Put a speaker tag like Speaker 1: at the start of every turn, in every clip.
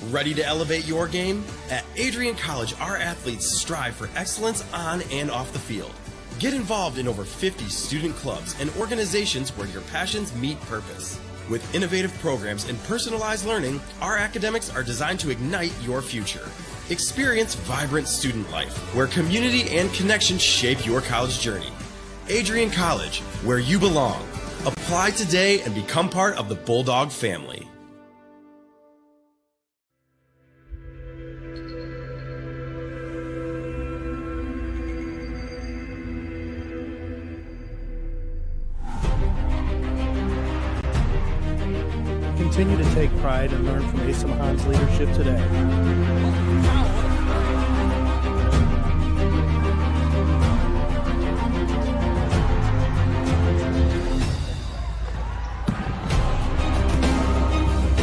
Speaker 1: Ready to elevate your game? At Adrian College, our athletes strive for excellence on and off the field. Get involved in over 50 student clubs and organizations where your passions meet purpose. With innovative programs and personalized learning, our academics are designed to ignite your future. Experience vibrant student life, where community and connection shape your college journey. Adrian College, where you belong. Apply today and become part of the Bulldog family.
Speaker 2: Continue to take pride and learn from Asa Mahan's leadership today.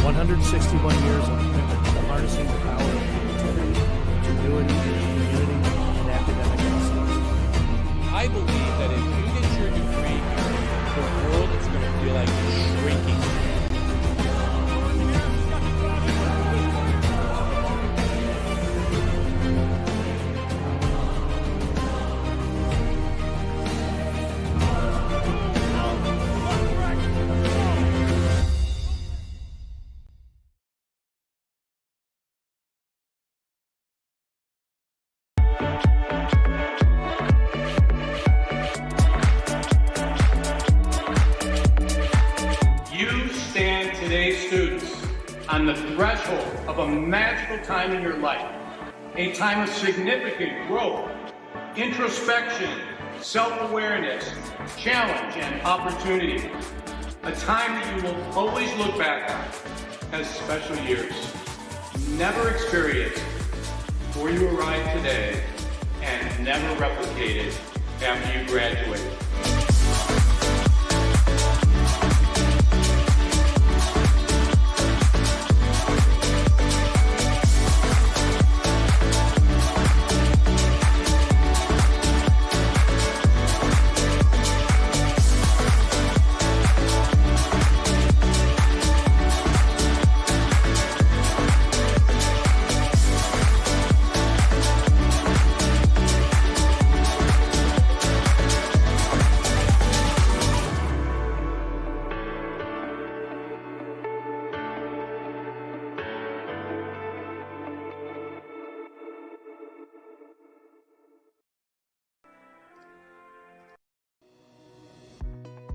Speaker 2: 161 years of commitment to harnessing the power of creativity, ingenuity, community, and academic excellence.
Speaker 3: I believe that if you get your degree here, the world is going to feel like it's shrinking.
Speaker 4: On the threshold of a magical time in your life, a time of significant growth, introspection, self-awareness, challenge, and opportunity. A time that you will always look back on as special years. Never experienced before you arrive today and never replicated after you graduate.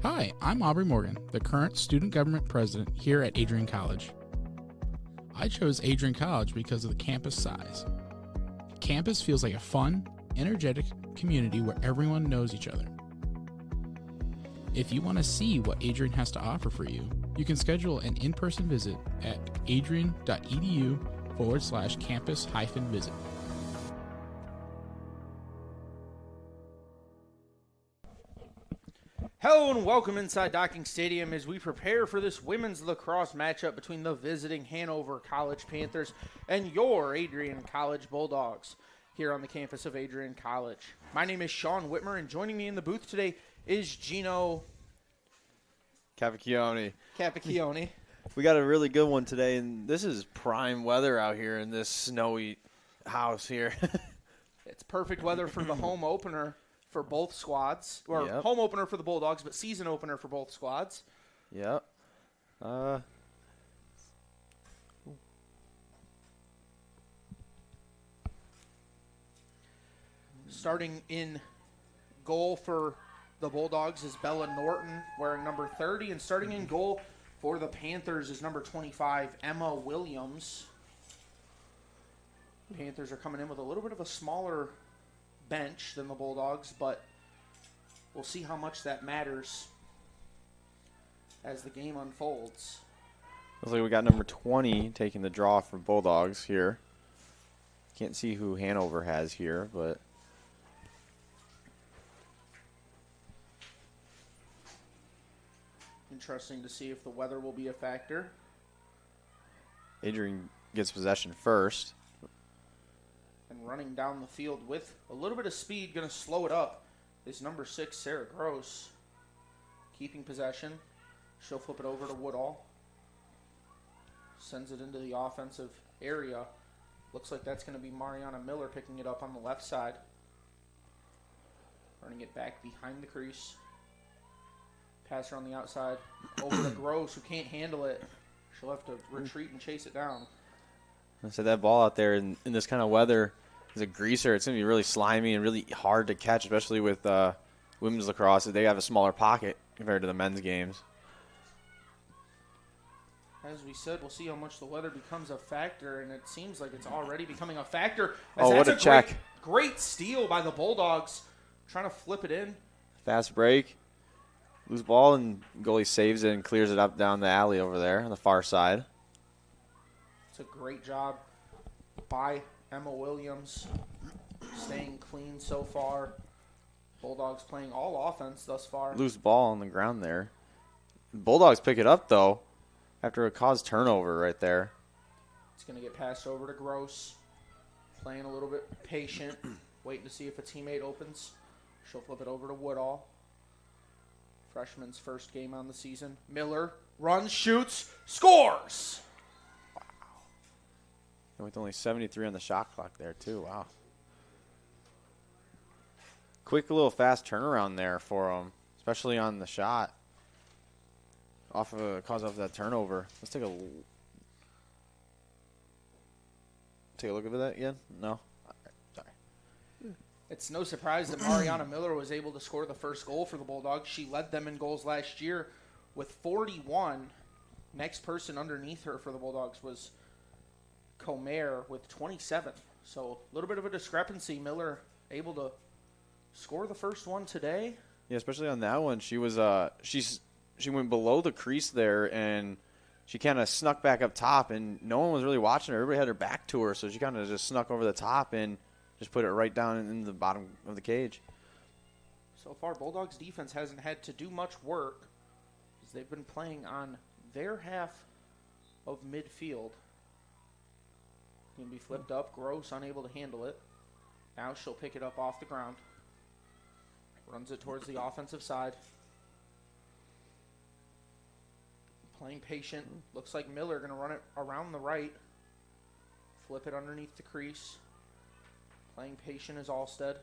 Speaker 5: Hi, I'm Aubrey Morgan, the current student government president here at Adrian College. I chose Adrian College because of the campus size. Campus feels like a fun, energetic community where everyone knows each other. If you want to see what Adrian has to offer for you, you can schedule an in-person visit at adrian.edu/campus-visit.
Speaker 6: Hello and welcome inside Docking Stadium as we prepare for this women's lacrosse matchup between the visiting Hanover College Panthers and your Adrian College Bulldogs here on the campus of Adrian College. My name is Sean Whitmer, and joining me in the booth today is Gino
Speaker 7: Cavicchione.
Speaker 6: We
Speaker 7: got a really good one today, and this is prime weather out here in this snowy house here.
Speaker 6: It's perfect weather for the home opener for both squads, or home opener for the Bulldogs, but season opener for both squads.
Speaker 7: Yep.
Speaker 6: Starting in goal for the Bulldogs is Bella Norton, wearing number 30, and starting in goal for the Panthers is number 25, Emma Williams. Panthers are coming in with a little bit of a smaller bench than the Bulldogs, but we'll see how much that matters as the game unfolds.
Speaker 7: Looks like we got number 20 taking the draw for Bulldogs here. Can't see who Hanover has here, but
Speaker 6: interesting to see if the weather will be a factor.
Speaker 7: Adrian gets possession first.
Speaker 6: And running down the field with a little bit of speed, going to slow it up, is number 6, Sarah Gross. Keeping possession. She'll flip it over to Woodall. Sends it into the offensive area. Looks like that's going to be Mariana Miller picking it up on the left side. Running it back behind the crease. Passer on the outside. Over to Gross, who can't handle it. She'll have to retreat and chase it down.
Speaker 7: I said that ball out there in this kind of weather is a greaser. It's going to be really slimy and really hard to catch, especially with women's lacrosse. They have a smaller pocket compared to the men's games.
Speaker 6: As we said, we'll see how much the weather becomes a factor, and it seems like it's already becoming a factor.
Speaker 7: Oh, what a check.
Speaker 6: Great steal by the Bulldogs, trying to flip it in.
Speaker 7: Fast break. Loose ball, and goalie saves it and clears it up down the alley over there on the far side.
Speaker 6: It's a great job by Emma Williams, staying clean so far. Bulldogs playing all offense thus far.
Speaker 7: Loose ball on the ground there. Bulldogs pick it up, though, after a caused turnover right there.
Speaker 6: It's going to get passed over to Gross. Playing a little bit patient, waiting to see if a teammate opens. She'll flip it over to Woodall. Freshman's first game on the season. Miller runs, shoots, scores!
Speaker 7: With only 73 on the shot clock there, too. Wow. Quick little fast turnaround there for them, especially on the shot. Cause off that turnover. Let's take a look at that again. No, sorry.
Speaker 6: It's no surprise that Mariana Miller was able to score the first goal for the Bulldogs. She led them in goals last year with 41. Next person underneath her for the Bulldogs was Comer with 27. So a little bit of a discrepancy. Miller able to score the first one today.
Speaker 7: Yeah, especially on that one. She was she went below the crease there, and she kind of snuck back up top, and no one was really watching her. Everybody had her back to her, so she kind of just snuck over the top and just put it right down in the bottom of the cage.
Speaker 6: So far, Bulldogs defense hasn't had to do much work because they've been playing on their half of midfield. Going to be flipped up. Gross unable to handle it. Now she'll pick it up off the ground. Runs it towards the offensive side. Playing patient. Looks like Miller going to run it around the right. Flip it underneath the crease. Playing patient is Alstead.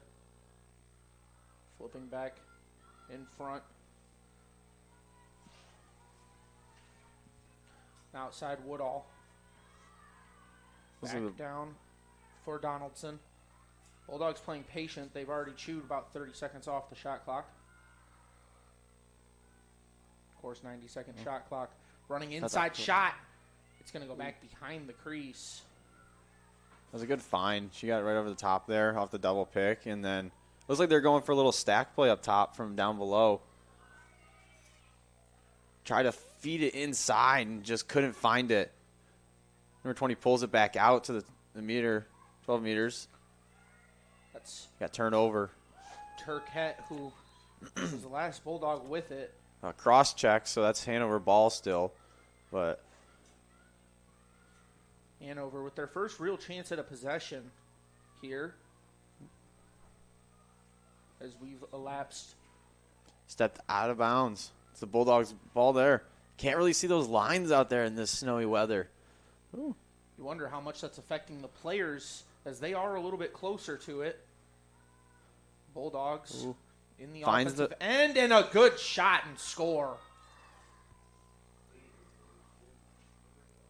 Speaker 6: Flipping back in front. Outside Woodall. Back down for Donaldson. Bulldogs playing patient. They've already chewed about 30 seconds off the shot clock. Of course, 90-second shot clock. Running inside shot. It's going to go back behind the crease.
Speaker 7: That was a good find. She got it right over the top there off the double pick. And then looks like they're going for a little stack play up top from down below. Try to feed it inside and just couldn't find it. Number 20 pulls it back out to the meter, 12 meters.
Speaker 6: That's
Speaker 7: got turned over.
Speaker 6: Turquette, who was the last Bulldog with it.
Speaker 7: Cross check, so that's Hanover ball still. But
Speaker 6: Hanover with their first real chance at a possession here as we've elapsed.
Speaker 7: Stepped out of bounds. It's the Bulldogs ball there. Can't really see those lines out there in this snowy weather. Ooh.
Speaker 6: You wonder how much that's affecting the players as they are a little bit closer to it. Bulldogs in the offensive end, and a good shot and score.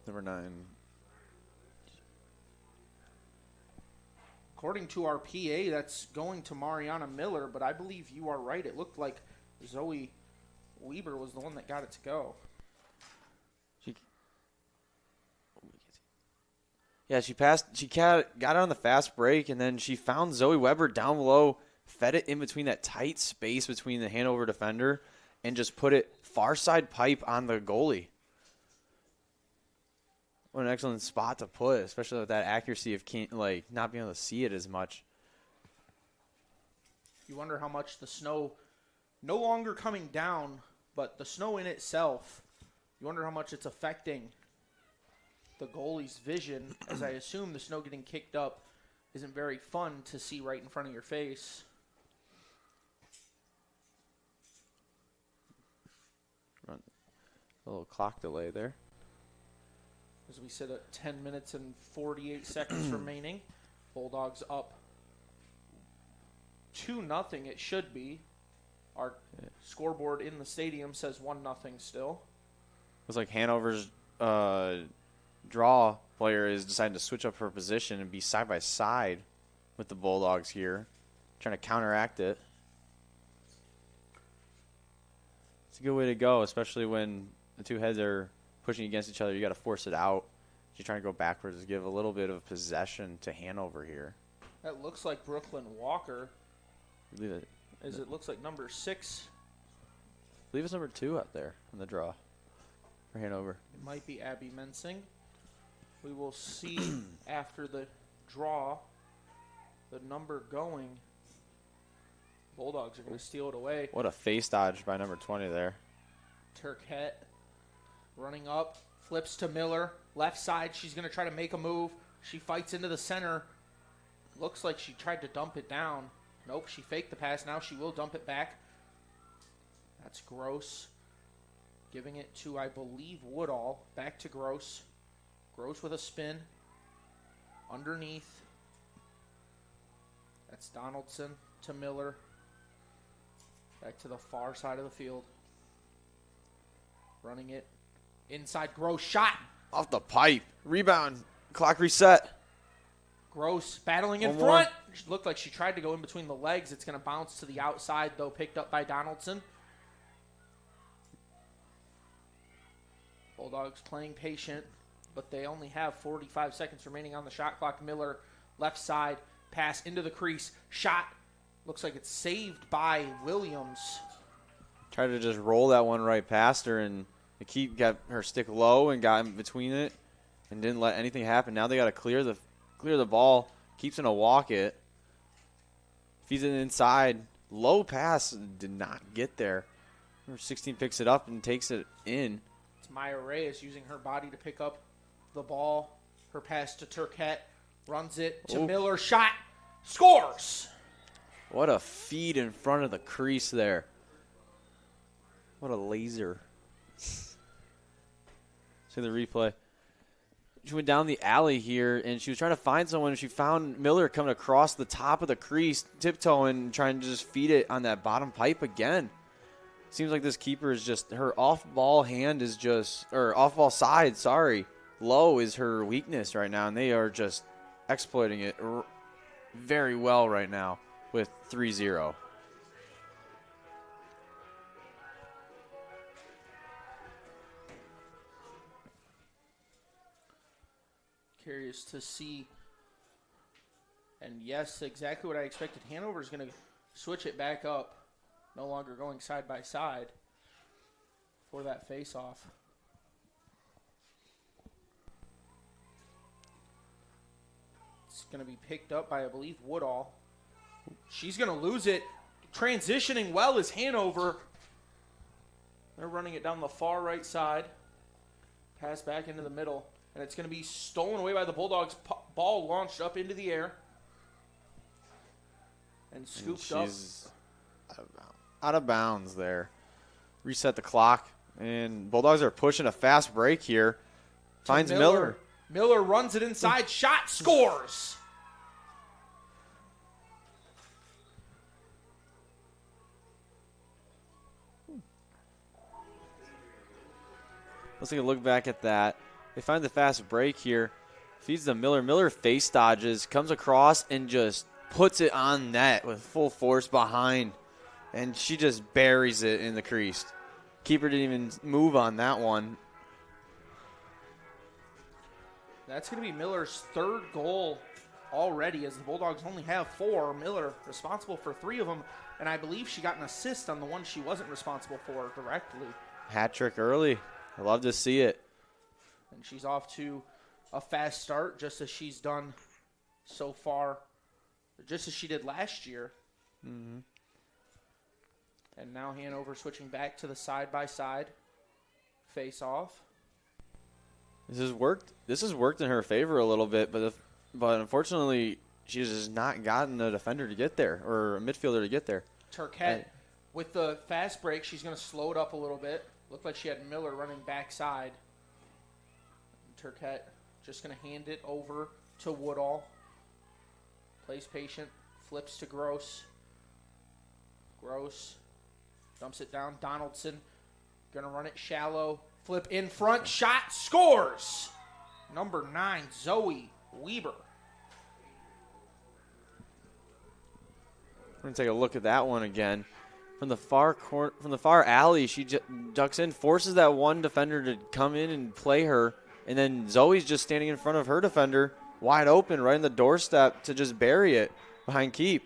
Speaker 7: Number 9.
Speaker 6: According to our PA, that's going to Mariana Miller, but I believe you are right. It looked like Zoe Weber was the one that got it to go.
Speaker 7: Yeah, she got it on the fast break, and then she found Zoe Weber down below, fed it in between that tight space between the Hanover defender, and just put it far side pipe on the goalie. What an excellent spot to put, especially with that accuracy of not being able to see it as much.
Speaker 6: You wonder how much the snow, no longer coming down, but the snow in itself, you wonder how much it's affecting the goalie's vision, as I assume the snow getting kicked up isn't very fun to see right in front of your face.
Speaker 7: A little clock delay there.
Speaker 6: as we sit at 10 minutes and 48 seconds remaining. Bulldogs up 2-0. It should be. Our scoreboard in the stadium says 1-0 still.
Speaker 7: Looks like Hanover's draw player is deciding to switch up her position and be side by side with the Bulldogs here, trying to counteract it. It's a good way to go, especially when the two heads are pushing against each other. You got to force it out. She's trying to go backwards to give a little bit of possession to Hanover here.
Speaker 6: That looks like Brooklyn Walker.
Speaker 7: I believe it.
Speaker 6: It looks like number 6.
Speaker 7: I believe it's number 2 up there in the draw for Hanover.
Speaker 6: It might be Abby Mensing. We will see after the draw the number going. Bulldogs are going to steal it away.
Speaker 7: What a face dodge by number 20 there.
Speaker 6: Turquette running up, flips to Miller. Left side, she's going to try to make a move. She fights into the center. Looks like she tried to dump it down. Nope, she faked the pass. Now she will dump it back. That's Gross. Giving it to, I believe, Woodall. Back to Gross. Gross with a spin. Underneath. That's Donaldson to Miller. Back to the far side of the field. Running it. Inside, Gross. Shot.
Speaker 7: Off the pipe. Rebound. Clock reset.
Speaker 6: Gross battling in
Speaker 7: One
Speaker 6: front.
Speaker 7: more.
Speaker 6: She looked like she tried to go in between the legs. It's going to bounce to the outside, though, picked up by Donaldson. Bulldogs playing patient, but they only have 45 seconds remaining on the shot clock. Miller, left side, pass into the crease. Shot. Looks like it's saved by Williams.
Speaker 7: Tried to just roll that one right past her, and the keep got her stick low and got in between it and didn't let anything happen. Now they got to clear the ball. Keeps in a walk it. Feeds it inside. Low pass. Did not get there. Number 16 picks it up and takes it in.
Speaker 6: It's Maya Reyes using her body to pick up the ball. Her pass to Turquette. Runs it to Miller. Shot. Scores.
Speaker 7: What a feed in front of the crease there. What a laser. See the replay. She went down the alley here, and she was trying to find someone. She found Miller coming across the top of the crease, tiptoeing, trying to just feed it on that bottom pipe again. Seems like this keeper is just, her off-ball hand is just, or off-ball side, sorry. Low is her weakness right now, and they are just exploiting it very well right now with 3-0.
Speaker 6: Curious to see. And yes, exactly what I expected. Hanover is going to switch it back up. No longer going side by side for that face-off. It's going to be picked up by, I believe, Woodall. She's going to lose it. Transitioning well is Hanover. They're running it down the far right side. Pass back into the middle. And it's going to be stolen away by the Bulldogs. Ball launched up into the air. And scooped up.
Speaker 7: Out of bounds there. Reset the clock. And Bulldogs are pushing a fast break here. Finds Miller.
Speaker 6: Miller runs it inside. Shot. Scores.
Speaker 7: Let's take a look back at that. They find the fast break here. Feeds to Miller. Miller face dodges. Comes across and just puts it on net with full force behind. And she just buries it in the crease. Keeper didn't even move on that one.
Speaker 6: That's going to be Miller's third goal already, as the Bulldogs only have 4. Miller responsible for 3 of them. And I believe she got an assist on the one she wasn't responsible for directly.
Speaker 7: Hat trick early. I love to see it.
Speaker 6: And she's off to a fast start, just as she's done so far, just as she did last year.
Speaker 7: Mm-hmm.
Speaker 6: And now Hanover switching back to the side-by-side face-off.
Speaker 7: This has worked in her favor a little bit, but unfortunately, she's just not gotten a defender to get there, or a midfielder to get there.
Speaker 6: Turquette, with the fast break, she's going to slow it up a little bit. Looked like she had Miller running backside. Turquette just going to hand it over to Woodall. Plays patient, flips to Gross. Gross dumps it down. Donaldson going to run it shallow. Flip in front, shot, scores! Number 9, Zoe Weber.
Speaker 7: We're going to take a look at that one again. From the far alley, she ducks in, forces that one defender to come in and play her, and then Zoe's just standing in front of her defender, wide open, right on the doorstep to just bury it behind keep.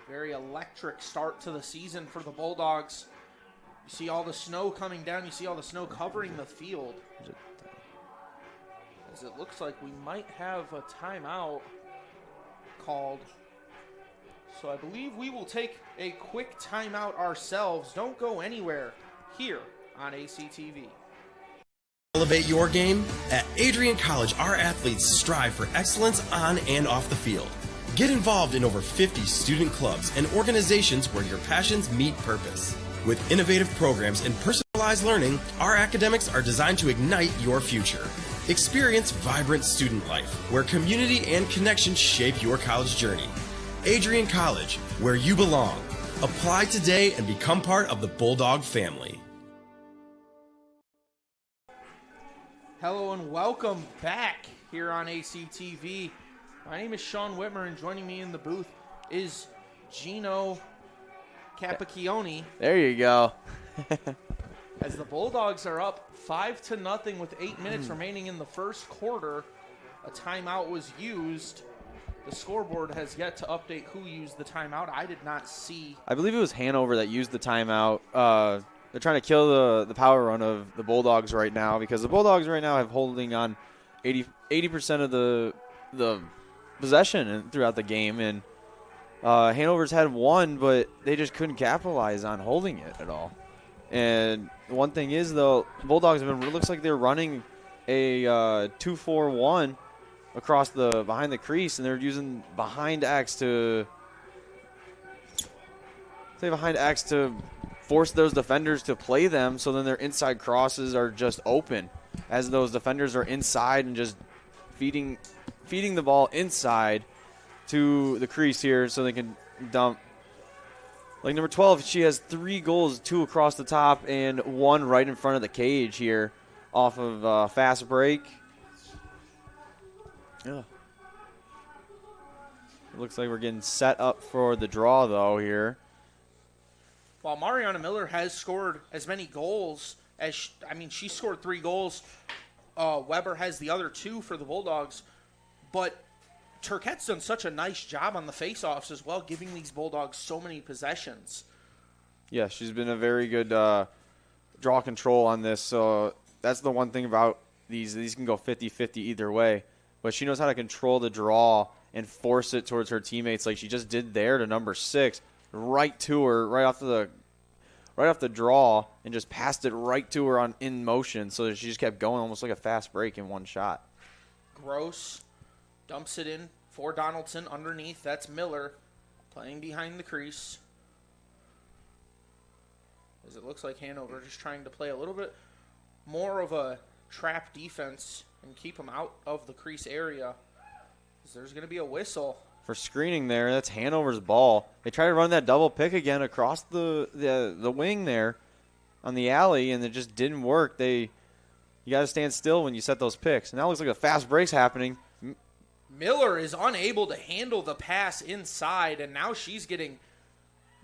Speaker 6: Very electric start to the season for the Bulldogs. You see all the snow coming down. You see all the snow covering the field. As it looks like we might have a timeout called. So I believe we will take a quick timeout ourselves. Don't go anywhere here on ACTV.
Speaker 1: Elevate your game? At Adrian College, our athletes strive for excellence on and off the field. Get involved in over 50 student clubs and organizations where your passions meet purpose. With innovative programs and personalized learning, our academics are designed to ignite your future. Experience vibrant student life, where community and connection shape your college journey. Adrian College, where you belong. Apply today and become part of the Bulldog family.
Speaker 6: Hello and welcome back here on ACTV. My name is Sean Whitmer, and joining me in the booth is Gino Capacchione.
Speaker 7: There you go.
Speaker 6: As the Bulldogs are up 5-0 with 8 minutes remaining in the first quarter, a timeout was used. The scoreboard has yet to update who used the timeout. I did not see.
Speaker 7: I believe it was Hanover that used the timeout. They're trying to kill the power run of the Bulldogs right now, because the Bulldogs right now have holding on 80% of the possession throughout the game, and Hanover's had one, but they just couldn't capitalize on holding it at all. And one thing is, though, Bulldogs have been, it looks like they're running a 2-4-1 across behind the crease, and they're using behind X to force those defenders to play them, so then their inside crosses are just open as those defenders are inside and just feeding the ball inside to the crease here so they can dump. Like number 12, she has 3 goals, 2 across the top and 1 right in front of the cage here off of fast break. Yeah. It looks like we're getting set up for the draw, though, here.
Speaker 6: While Mariana Miller has scored as many goals as, she scored 3 goals. Weber has the other 2 for the Bulldogs. But Turquette's done such a nice job on the faceoffs as well, giving these Bulldogs so many possessions.
Speaker 7: Yeah, she's been a very good draw control on this. So that's the one thing about these. These can go 50-50 either way. But she knows how to control the draw and force it towards her teammates like she just did there to number 6, right to her, right off the draw, and just passed it right to her in motion. So she just kept going almost like a fast break in one shot.
Speaker 6: Gross dumps it in for Donaldson underneath. That's Miller playing behind the crease. As it looks like Hanover just trying to play a little bit more of a trap defense and keep them out of the crease area. There's going to be a whistle.
Speaker 7: For screening there, that's Hanover's ball. They try to run that double pick again across the wing there on the alley, and it just didn't work. You got to stand still when you set those picks. And that looks like a fast break's happening.
Speaker 6: Miller is unable to handle the pass inside, and now she's getting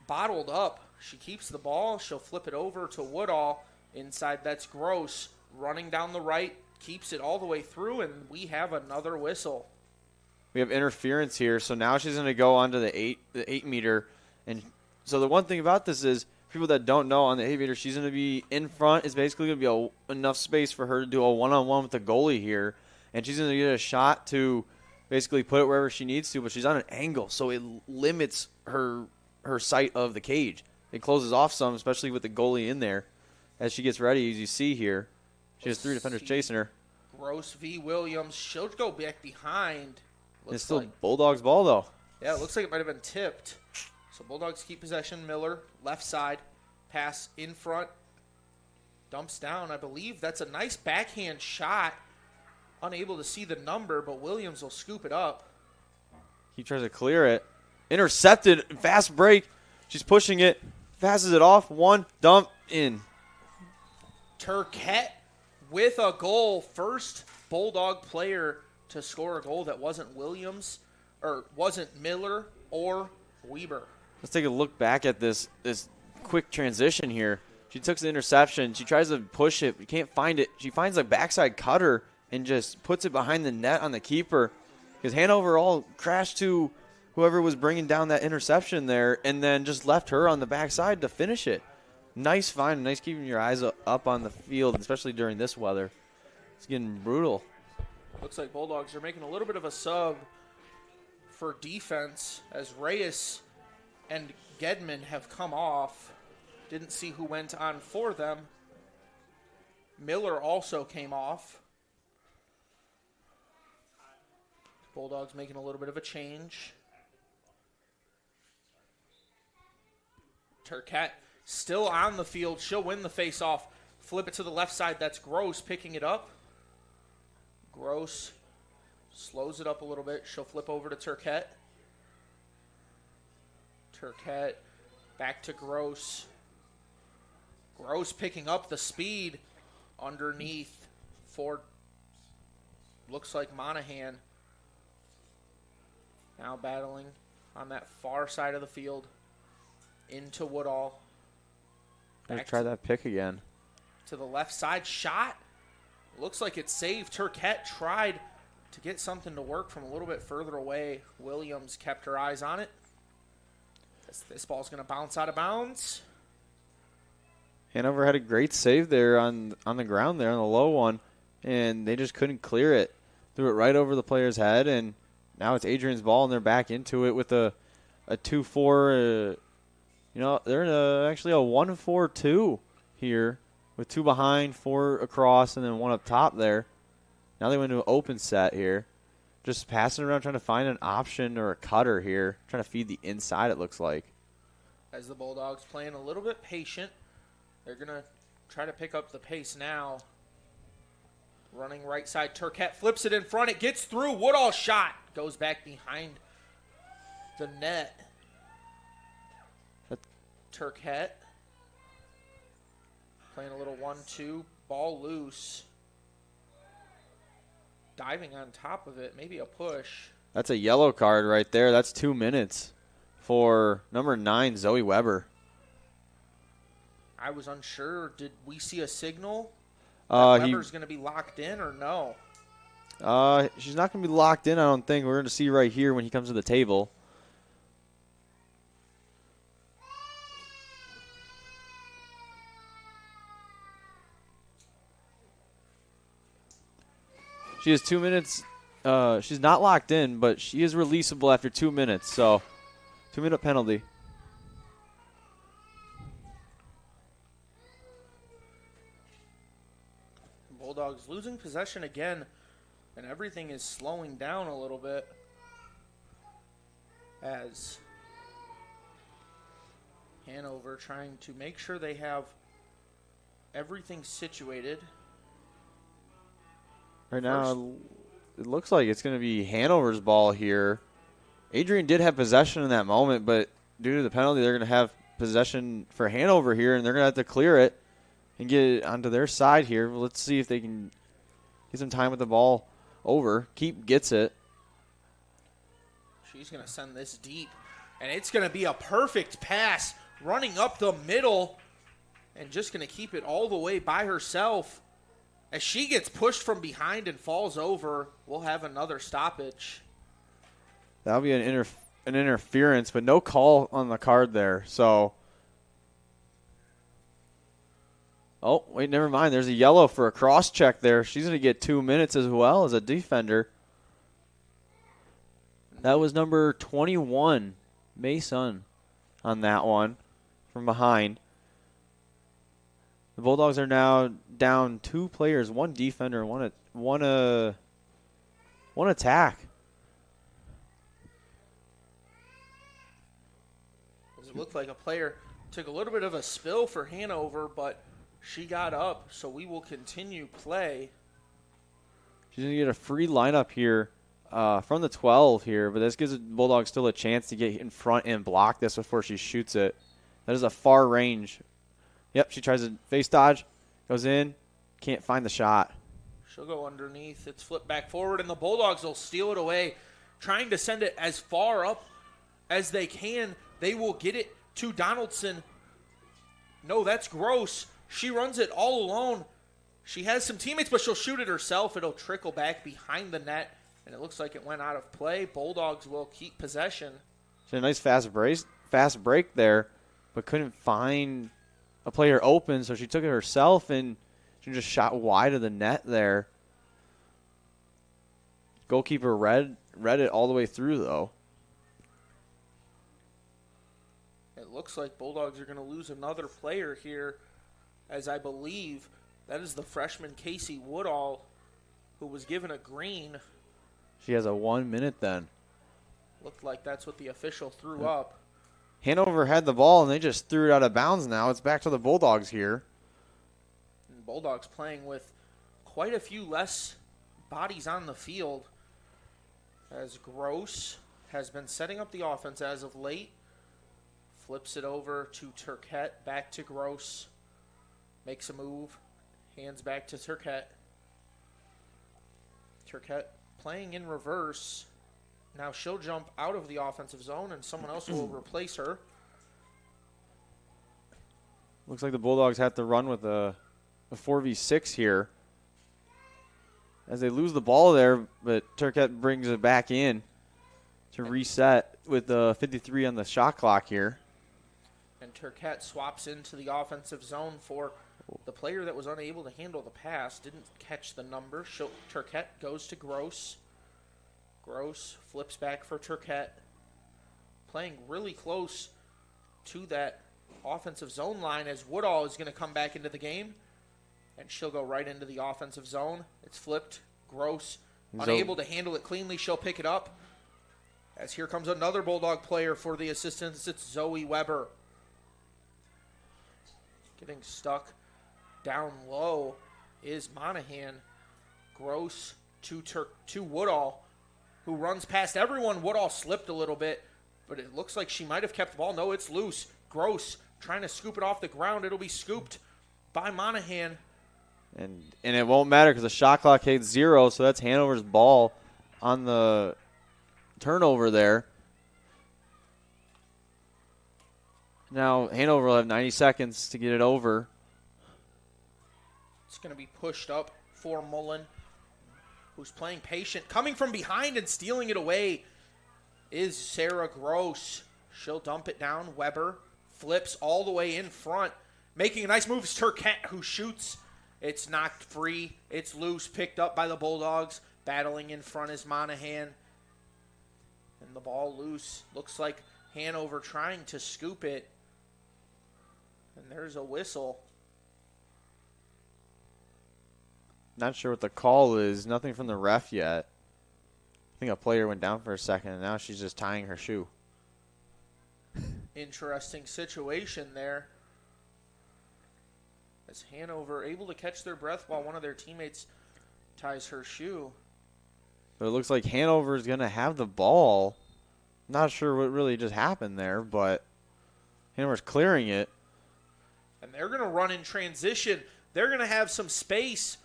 Speaker 6: bottled up. She keeps the ball. She'll flip it over to Woodall. Inside, that's Gross. Running down the right, keeps it all the way through, and we have another whistle.
Speaker 7: We have interference here, so now she's going to go onto the 8 meter. And so the one thing about this is, people that don't know, on the 8 meter, she's going to be in front. It's basically going to be enough space for her to do a one-on-one with the goalie here. And she's going to get a shot to basically put it wherever she needs to, but she's on an angle, so it limits her sight of the cage. It closes off some, especially with the goalie in there. As she gets ready, as you see here, she has 3 defenders chasing her.
Speaker 6: Gross v. Williams. She'll go back behind.
Speaker 7: It's still Bulldogs ball, though.
Speaker 6: Yeah, it looks like it might have been tipped. So Bulldogs keep possession. Miller, left side. Pass in front. Dumps down. I believe that's a nice backhand shot. Unable to see the number, but Williams will scoop it up.
Speaker 7: He tries to clear it. Intercepted. Fast break. She's pushing it. Passes it off. One. Dump. In.
Speaker 6: Turquette with a goal. First Bulldog player to score a goal that wasn't Williams, or wasn't Miller or Weber.
Speaker 7: Let's take a look back at this quick transition here. She took the interception. She tries to push it. You can't find it. She finds a backside cutter and just puts it behind the net on the keeper. Because Hanover all crashed to whoever was bringing down that interception there and then just left her on the backside to finish it. Nice find. Nice keeping your eyes up on the field, especially during this weather. It's getting brutal.
Speaker 6: Looks like Bulldogs are making a little bit of a sub for defense as Reyes and Gedman have come off. Didn't see who went on for them. Miller also came off. Bulldogs making a little bit of a change. Turquette still on the field. She'll win the face-off. Flip it to the left side. That's Gross picking it up. Gross slows it up a little bit. She'll flip over to Turquette. Turquette back to Gross. Gross picking up the speed underneath for, looks like Monahan. Now battling on that far side of the field into Woodall.
Speaker 7: Let's try that pick again.
Speaker 6: To the left side. Shot. Looks like it's saved. Turquette tried to get something to work from a little bit further away. Williams kept her eyes on it. This ball's going to bounce out of bounds.
Speaker 7: Hanover had a great save there on the ground there on the low one, and they just couldn't clear it. Threw it right over the player's head, and now it's Adrian's ball, and they're back into it with a 2-4. They're in actually a 1-4-2 here with 2 behind, 4 across, and then 1 up top there. Now they went to an open set here. Just passing around, trying to find an option or a cutter here. Trying to feed the inside, it looks like.
Speaker 6: As the Bulldogs playing a little bit patient. They're going to try to pick up the pace now. Running right side. Turquette flips it in front. It gets through. Woodall shot. Goes back behind the net. Turquette playing a little 1-2. Ball loose. Diving on top of it. Maybe a push.
Speaker 7: That's a yellow card right there. That's 2 minutes for number 9, Zoe Weber.
Speaker 6: I was unsure. Did we see a signal that Weber's going to be locked in or no?
Speaker 7: She's not going to be locked in, I don't think. We're going to see right here when he comes to the table. She has 2 minutes. She's not locked in, but she is releasable after 2 minutes. So, 2-minute penalty.
Speaker 6: Bulldogs losing possession again, and everything is slowing down a little bit as Hanover trying to make sure they have everything situated.
Speaker 7: Right now, it looks like it's going to be Hanover's ball here. Adrian did have possession in that moment, but due to the penalty, they're going to have possession for Hanover here, and they're going to have to clear it and get it onto their side here. Let's see if they can get some time with the ball over. Keep gets it.
Speaker 6: She's going to send this deep, and it's going to be a perfect pass running up the middle and just going to keep it all the way by herself. As she gets pushed from behind and falls over, we'll have another stoppage.
Speaker 7: That'll be an interference, but no call on the card there. So, oh, wait, never mind. There's a yellow for a cross check there. She's going to get 2 minutes as well as a defender. That was number 21, Mason, on that one from behind. The Bulldogs are now down 2 players, 1 defender, one attack.
Speaker 6: It looked like a player took a little bit of a spill for Hanover, but She got up, so we will continue play.
Speaker 7: She's going to get a free lineup here from the 12 here, but this gives the Bulldogs still a chance to get in front and block this before she shoots it. That is a far range. Yep, she tries to face dodge, goes in, can't find the shot.
Speaker 6: She'll go underneath. It's flipped back forward, and the Bulldogs will steal it away, trying to send it as far up as they can. They will get it to Donaldson. No, that's Gross. She runs it all alone. She has some teammates, but she'll shoot it herself. It'll trickle back behind the net, and it looks like it went out of play. Bulldogs will keep possession.
Speaker 7: She had a nice fast break there, but couldn't find a player open, so she took it herself, and she just shot wide of the net there. Goalkeeper read it all the way through, though.
Speaker 6: It looks like Bulldogs are going to lose another player here, as I believe that is the freshman Casey Woodall, who was given a green.
Speaker 7: She has a 1 minute then.
Speaker 6: Looked like that's what the official threw up.
Speaker 7: Hanover had the ball, and they just threw it out of bounds now. It's back to the Bulldogs here.
Speaker 6: And Bulldogs playing with quite a few less bodies on the field, as Gross has been setting up the offense as of late. Flips it over to Turquette, back to Gross. Makes a move, hands back to Turquette. Turquette playing in reverse. Now she'll jump out of the offensive zone, and someone else will replace her.
Speaker 7: Looks like the Bulldogs have to run with a 4v6 here, as they lose the ball there, but Turquette brings it back in to reset with 53 on the shot clock here.
Speaker 6: And Turquette swaps into the offensive zone for the player that was unable to handle the pass. Didn't catch the number. Turquette goes to Gross. Gross flips back for Turquette. Playing really close to that offensive zone line, as Woodall is going to come back into the game. And she'll go right into the offensive zone. It's flipped. Gross unable to handle it cleanly. She'll pick it up. As here comes another Bulldog player for the assistance. It's Zoe Weber. Getting stuck down low is Monahan. Gross to Woodall, who runs past everyone. Woodall slipped a little bit, but it looks like she might have kept the ball. No, it's loose. Gross trying to scoop it off the ground. It'll be scooped by Monahan.
Speaker 7: And it won't matter because the shot clock hits 0, so that's Hanover's ball on the turnover there. Now Hanover will have 90 seconds to get it over.
Speaker 6: It's going to be pushed up for Mullen, who's playing patient. Coming from behind and stealing it away is Sarah Gross. She'll dump it down. Weber flips all the way in front. Making a nice move is Turquette, who shoots. It's knocked free. It's loose, picked up by the Bulldogs. Battling in front is Monahan. And the ball loose. Looks like Hanover trying to scoop it. And there's a whistle.
Speaker 7: Not sure what the call is. Nothing from the ref yet. I think a player went down for a second, and now she's just tying her shoe.
Speaker 6: Interesting situation there. As Hanover able to catch their breath while one of their teammates ties her shoe.
Speaker 7: But it looks like Hanover is going to have the ball. Not sure what really just happened there, but Hanover's clearing it.
Speaker 6: And they're going to run in transition. They're going to have some space,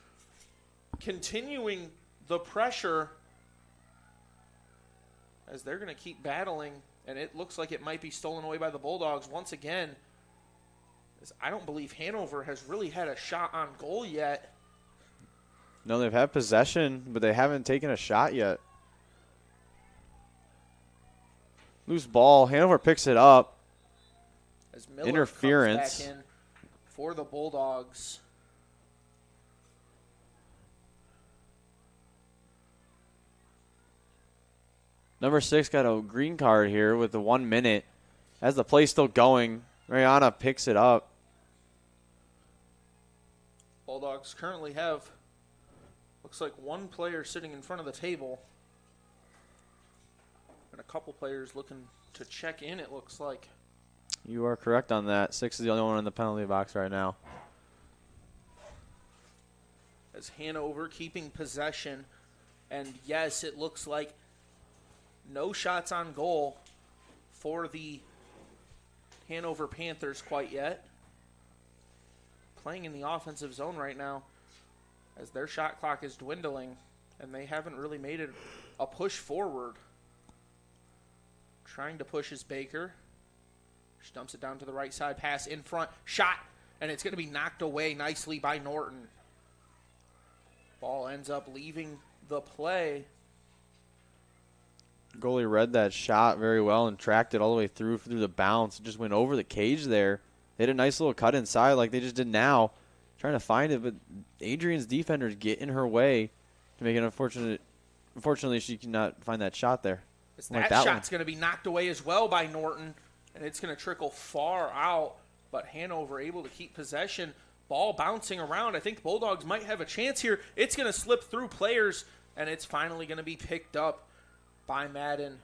Speaker 6: continuing the pressure as they're going to keep battling. And it looks like it might be stolen away by the Bulldogs once again. As I don't believe Hanover has really had a shot on goal yet.
Speaker 7: No, they've had possession, but they haven't taken a shot yet. Loose ball. Hanover picks it up.
Speaker 6: As Miller
Speaker 7: Interference.
Speaker 6: comes back in for the Bulldogs.
Speaker 7: Number 6 got a green card here with the 1 minute. As the play's still going, Mariana picks it up.
Speaker 6: Bulldogs currently have, looks like one player sitting in front of the table. And a couple players looking to check in, it looks like.
Speaker 7: You are correct on that. 6 is the only one in the penalty box right now.
Speaker 6: as Hanover keeping possession. And yes, it looks like no shots on goal for the Hanover Panthers quite yet. Playing in the offensive zone right now as their shot clock is dwindling, and they haven't really made it a push forward. Trying to push is Baker. She dumps it down to the right side, pass in front, shot, and it's going to be knocked away nicely by Norton. Ball ends up leaving the play.
Speaker 7: Goalie read that shot very well and tracked it all the way through the bounce. It just went over the cage there. They had a nice little cut inside like they just did now, trying to find it, but Adrian's defenders get in her way to make it unfortunate. Unfortunately, she cannot find that shot there.
Speaker 6: That shot's going to be knocked away as well by Norton, and it's going to trickle far out, but Hanover able to keep possession. Ball bouncing around. I think the Bulldogs might have a chance here. It's going to slip through players, and it's finally going to be picked up by Madden.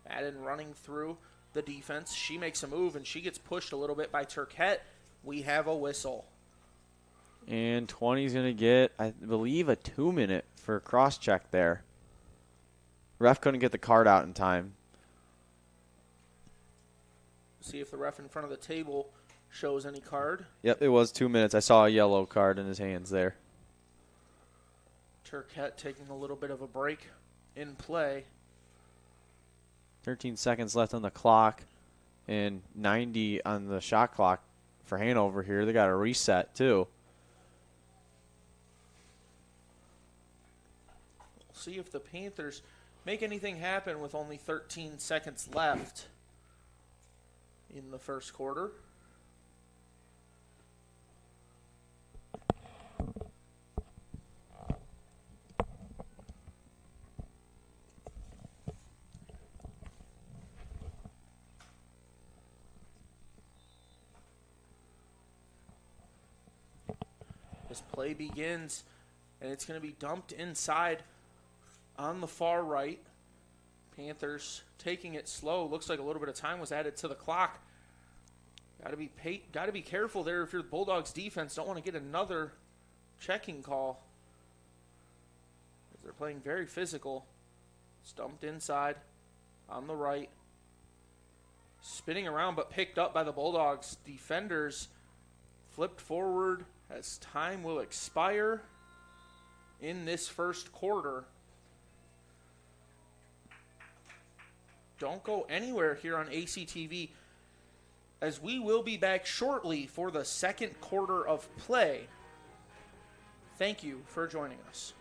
Speaker 6: Madden running through the defense. She makes a move, and she gets pushed a little bit by Turquette. We have a whistle.
Speaker 7: And 20's going to get, I believe, a 2-minute for a cross-check there. Ref couldn't get the card out in time.
Speaker 6: See if the ref in front of the table shows any card.
Speaker 7: Yep, it was 2 minutes. I saw a yellow card in his hands there.
Speaker 6: Turquette taking a little bit of a break in play.
Speaker 7: 13 seconds left on the clock and 90 on the shot clock for Hanover here. They got a reset, too.
Speaker 6: We'll see if the Panthers make anything happen with only 13 seconds left in the first quarter. This play begins, and it's going to be dumped inside on the far right. Panthers taking it slow. Looks like a little bit of time was added to the clock. Got to be careful there if you're the Bulldogs defense. Don't want to get another checking call. They're playing very physical. It's dumped inside on the right. Spinning around but picked up by the Bulldogs. Defenders flipped forward as time will expire in this first quarter. Don't go anywhere here on ACTV, as we will be back shortly for the second quarter of play. Thank you for joining us.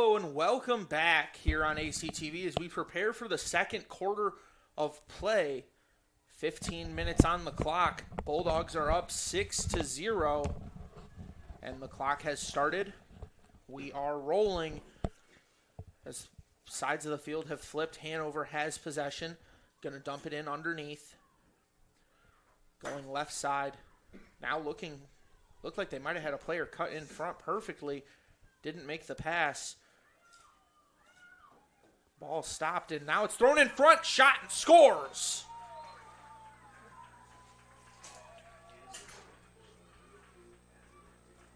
Speaker 6: Hello and welcome back here on ACTV as we prepare for the second quarter of play. 15 minutes on the clock. Bulldogs are up 6-0, and the clock has started. We are rolling as sides of the field have flipped. Hanover has possession. Going to dump it in underneath. Going left side. Now looked like they might have had a player cut in front perfectly. Didn't make the pass. Ball stopped, and now it's thrown in front. Shot and scores.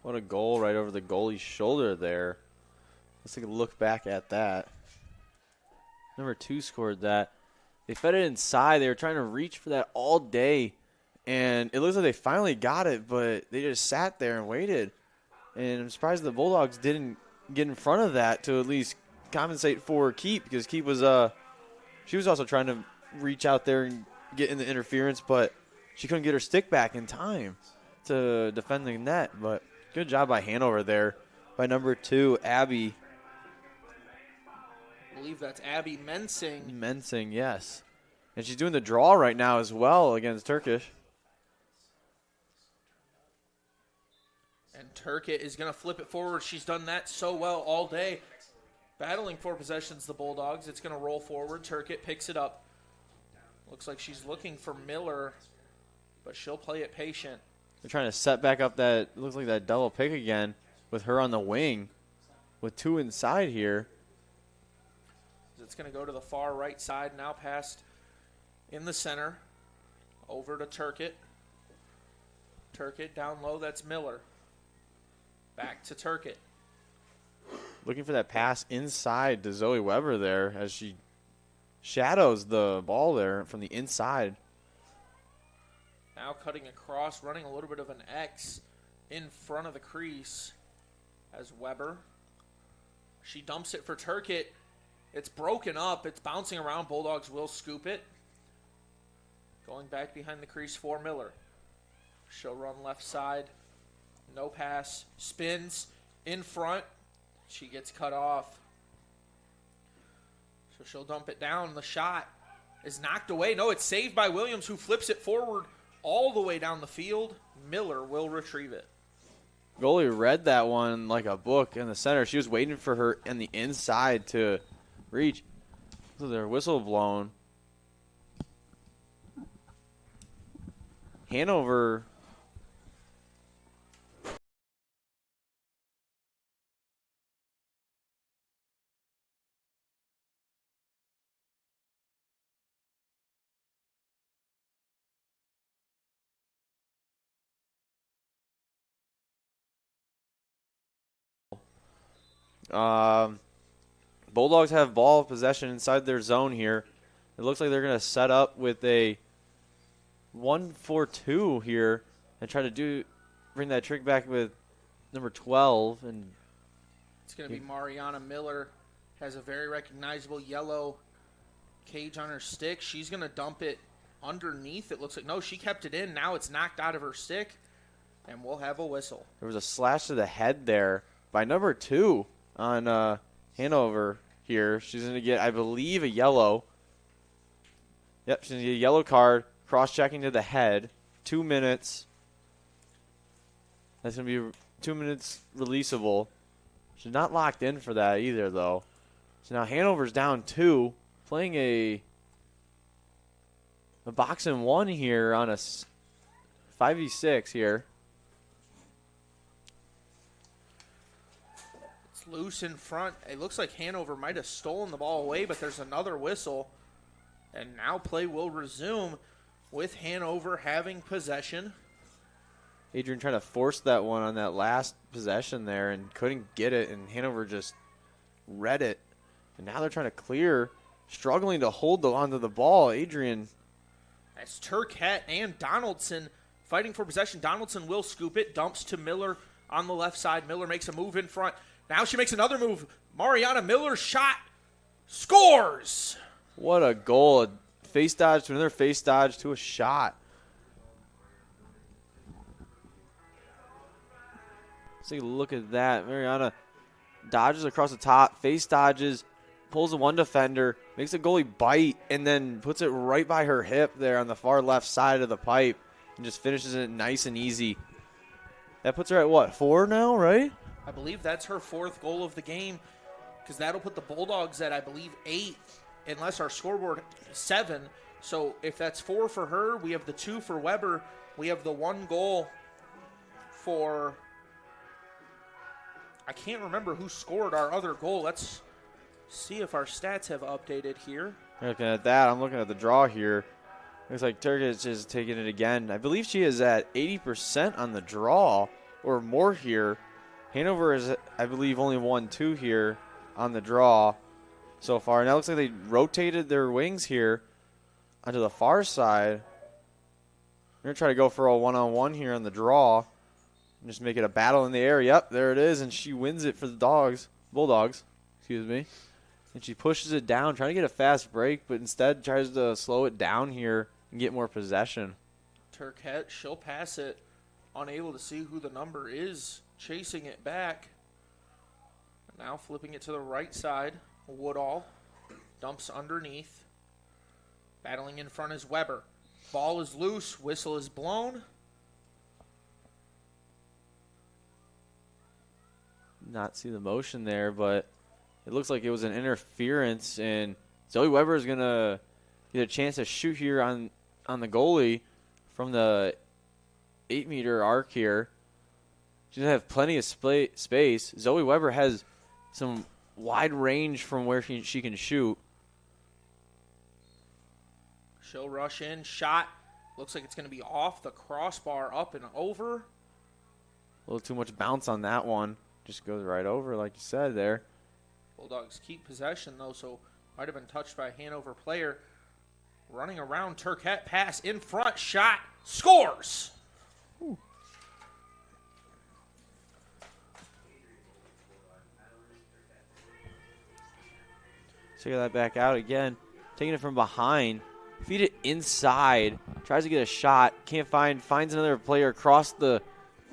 Speaker 7: What a goal right over the goalie's shoulder there. Let's take a look back at that. Number 2 scored that. They fed it inside. They were trying to reach for that all day. And it looks like they finally got it, but they just sat there and waited. And I'm surprised the Bulldogs didn't get in front of that to at least compensate for Keep, because Keep was she was also trying to reach out there and get in the interference, but she couldn't get her stick back in time to defend the net. But good job by Hanover there by number 2, Abby.
Speaker 6: I believe that's Abby Mensing.
Speaker 7: Mensing, yes. And she's doing the draw right now as well against Turkish.
Speaker 6: And Turkett is going to flip it forward. She's done that so well all day. Battling for possessions, the Bulldogs. It's going to roll forward. Turkett picks it up. Looks like she's looking for Miller, but she'll play it patient.
Speaker 7: They're trying to set back up that, looks like that double pick again with her on the wing with 2 inside here.
Speaker 6: It's going to go to the far right side, now passed in the center. Over to Turkett. Turkett down low, that's Miller. Back to Turkett.
Speaker 7: Looking for that pass inside to Zoe Weber there as she shadows the ball there from the inside.
Speaker 6: Now cutting across, running a little bit of an X in front of the crease as Weber. She dumps it for Turkett. It's broken up. It's bouncing around. Bulldogs will scoop it. Going back behind the crease for Miller. She'll run left side. No pass. Spins in front. She gets cut off. So she'll dump it down. The shot is knocked away. No, it's saved by Williams, who flips it forward all the way down the field. Miller will retrieve it.
Speaker 7: Goalie read that one like a book in the center. She was waiting for her in the inside to reach. So their whistle blown. Hanover. Bulldogs have ball possession inside their zone here. It looks like they're going to set up with a 1-4-2 here and try to bring that trick back with number 12. And
Speaker 6: it's going to be Mariana Miller. Has a very recognizable yellow cage on her stick. She's going to dump it underneath. It looks like, no, she kept it in. Now it's knocked out of her stick, and we'll have a whistle.
Speaker 7: There was a slash to the head there by number 2 on Hanover here. She's going to get, I believe, a yellow. Yep, she's going to get a yellow card. Cross-checking to the head. 2 minutes. That's going to be 2 minutes releasable. She's not locked in for that either, though. So now Hanover's down 2. Playing a box and 1 here on a 5v6 here.
Speaker 6: Loose in front. It looks like Hanover might have stolen the ball away, but there's another whistle. And now play will resume with Hanover having possession.
Speaker 7: Adrian trying to force that one on that last possession there and couldn't get it, and Hanover just read it. And now they're trying to clear, struggling to hold onto the ball. Adrian.
Speaker 6: That's Turkett and Donaldson fighting for possession. Donaldson will scoop it, dumps to Miller on the left side. Miller makes a move in front. Now she makes another move. Mariana Miller shot. Scores!
Speaker 7: What a goal. A face dodge to another face dodge to a shot. Let's take a look at that. Mariana dodges across the top, face dodges, pulls the one defender, makes the goalie bite, and then puts it right by her hip there on the far left side of the pipe and just finishes it nice and easy. That puts her at what, 4 now, right?
Speaker 6: I believe that's her 4th goal of the game, because that'll put the Bulldogs at, I believe, 8, unless our scoreboard 7. So if that's 4 for her, we have the 2 for Weber. We have the 1 goal for, I can't remember who scored our other goal. Let's see if our stats have updated here.
Speaker 7: Looking at that, I'm looking at the draw here. Looks like Turkish is taking it again. I believe she is at 80% on the draw or more here. Hanover is, I believe, only 1-2 here on the draw so far. And that looks like they rotated their wings here onto the far side. We're going to try to go for a one-on-one here on the draw and just make it a battle in the air. Yep, there it is, and she wins it for the Bulldogs. Excuse me. And she pushes it down, trying to get a fast break, but instead tries to slow it down here and get more possession.
Speaker 6: Turquette, she'll pass it, unable to see who the number is, chasing it back. Now flipping it to the right side. Woodall dumps underneath. Battling in front is Weber. Ball is loose, whistle is blown.
Speaker 7: Not see the motion there, but it looks like it was an interference, and Zoe Weber is going to get a chance to shoot here on the goalie from the 8-meter arc here. She's going to have plenty of space. Zoe Weber has some wide range from where she can shoot.
Speaker 6: She'll rush in, shot. Looks like it's going to be off the crossbar, up and over.
Speaker 7: A little too much bounce on that one. Just goes right over, like you said there.
Speaker 6: Bulldogs keep possession, though, so might have been touched by a Hanover player. Running around, Turquette, pass in front, shot, scores!
Speaker 7: Ooh. Check that back out again. Taking it from behind. Feed it inside. Tries to get a shot. Can't finds another player across the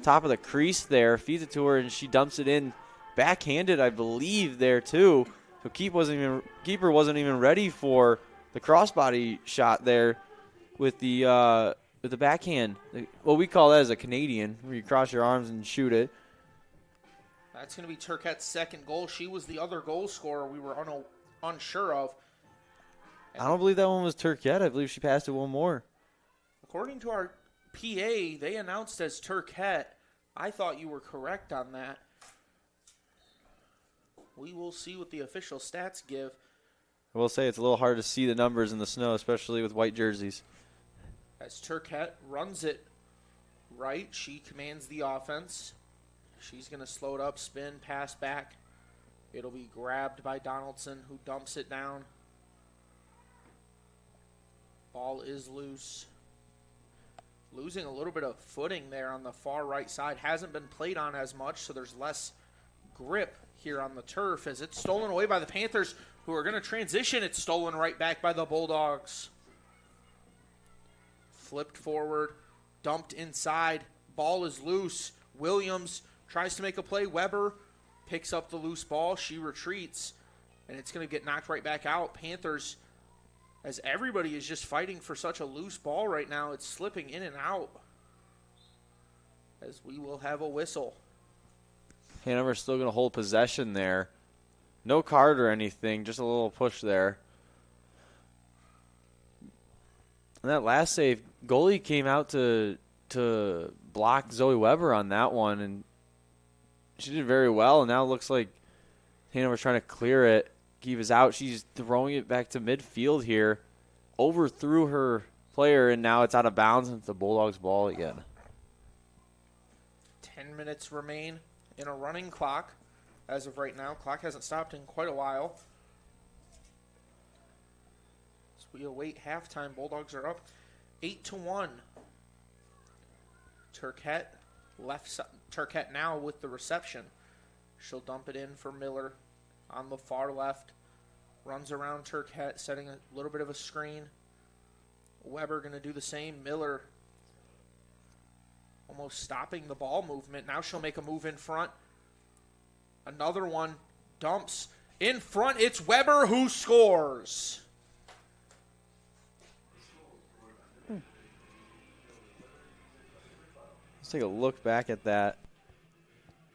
Speaker 7: top of the crease there. Feeds it to her, and she dumps it in. Backhanded, I believe, there too. So keeper wasn't even ready for the crossbody shot there with the backhand. Well, we call that as a Canadian, where you cross your arms and shoot it.
Speaker 6: That's going to be Turquette's 2nd goal. She was the other goal scorer we were unsure of.
Speaker 7: I don't believe that one was Turquette. I believe she passed it one more.
Speaker 6: According to our PA, they announced as Turquette. I thought you were correct on that. We will see what the official stats give.
Speaker 7: I will say it's a little hard to see the numbers in the snow, especially with white jerseys.
Speaker 6: As Turquette runs it right, she commands the offense. She's going to slow it up, spin, pass back. It'll be grabbed by Donaldson, who dumps it down. Ball is loose. Losing a little bit of footing there on the far right side. Hasn't been played on as much, so there's less grip here on the turf as it's stolen away by the Panthers, who are going to transition. It's stolen right back by the Bulldogs. Flipped forward, dumped inside. Ball is loose. Williams tries to make a play. Weber picks up the loose ball. She retreats, and it's going to get knocked right back out. Panthers, as everybody is just fighting for such a loose ball right now, it's slipping in and out as we will have a whistle.
Speaker 7: Hanover's still going to hold possession there. No card or anything, just a little push there. And that last save, goalie came out to block Zoe Weber on that one, and she did very well. And now it looks like Hanover's trying to clear it. Keeve is out. She's throwing it back to midfield here. Overthrew her player, and now it's out of bounds, and it's the Bulldogs' ball again.
Speaker 6: 10 minutes remain in a running clock as of right now. Clock hasn't stopped in quite a while. As we await halftime, Bulldogs are up 8-1. Turquette now with the reception. She'll dump it in for Miller on the far left. Runs around Turquette, setting a little bit of a screen. Weber going to do the same. Miller almost stopping the ball movement. Now she'll make a move in front. Another one dumps in front. It's Weber who scores.
Speaker 7: Let's take a look back at that.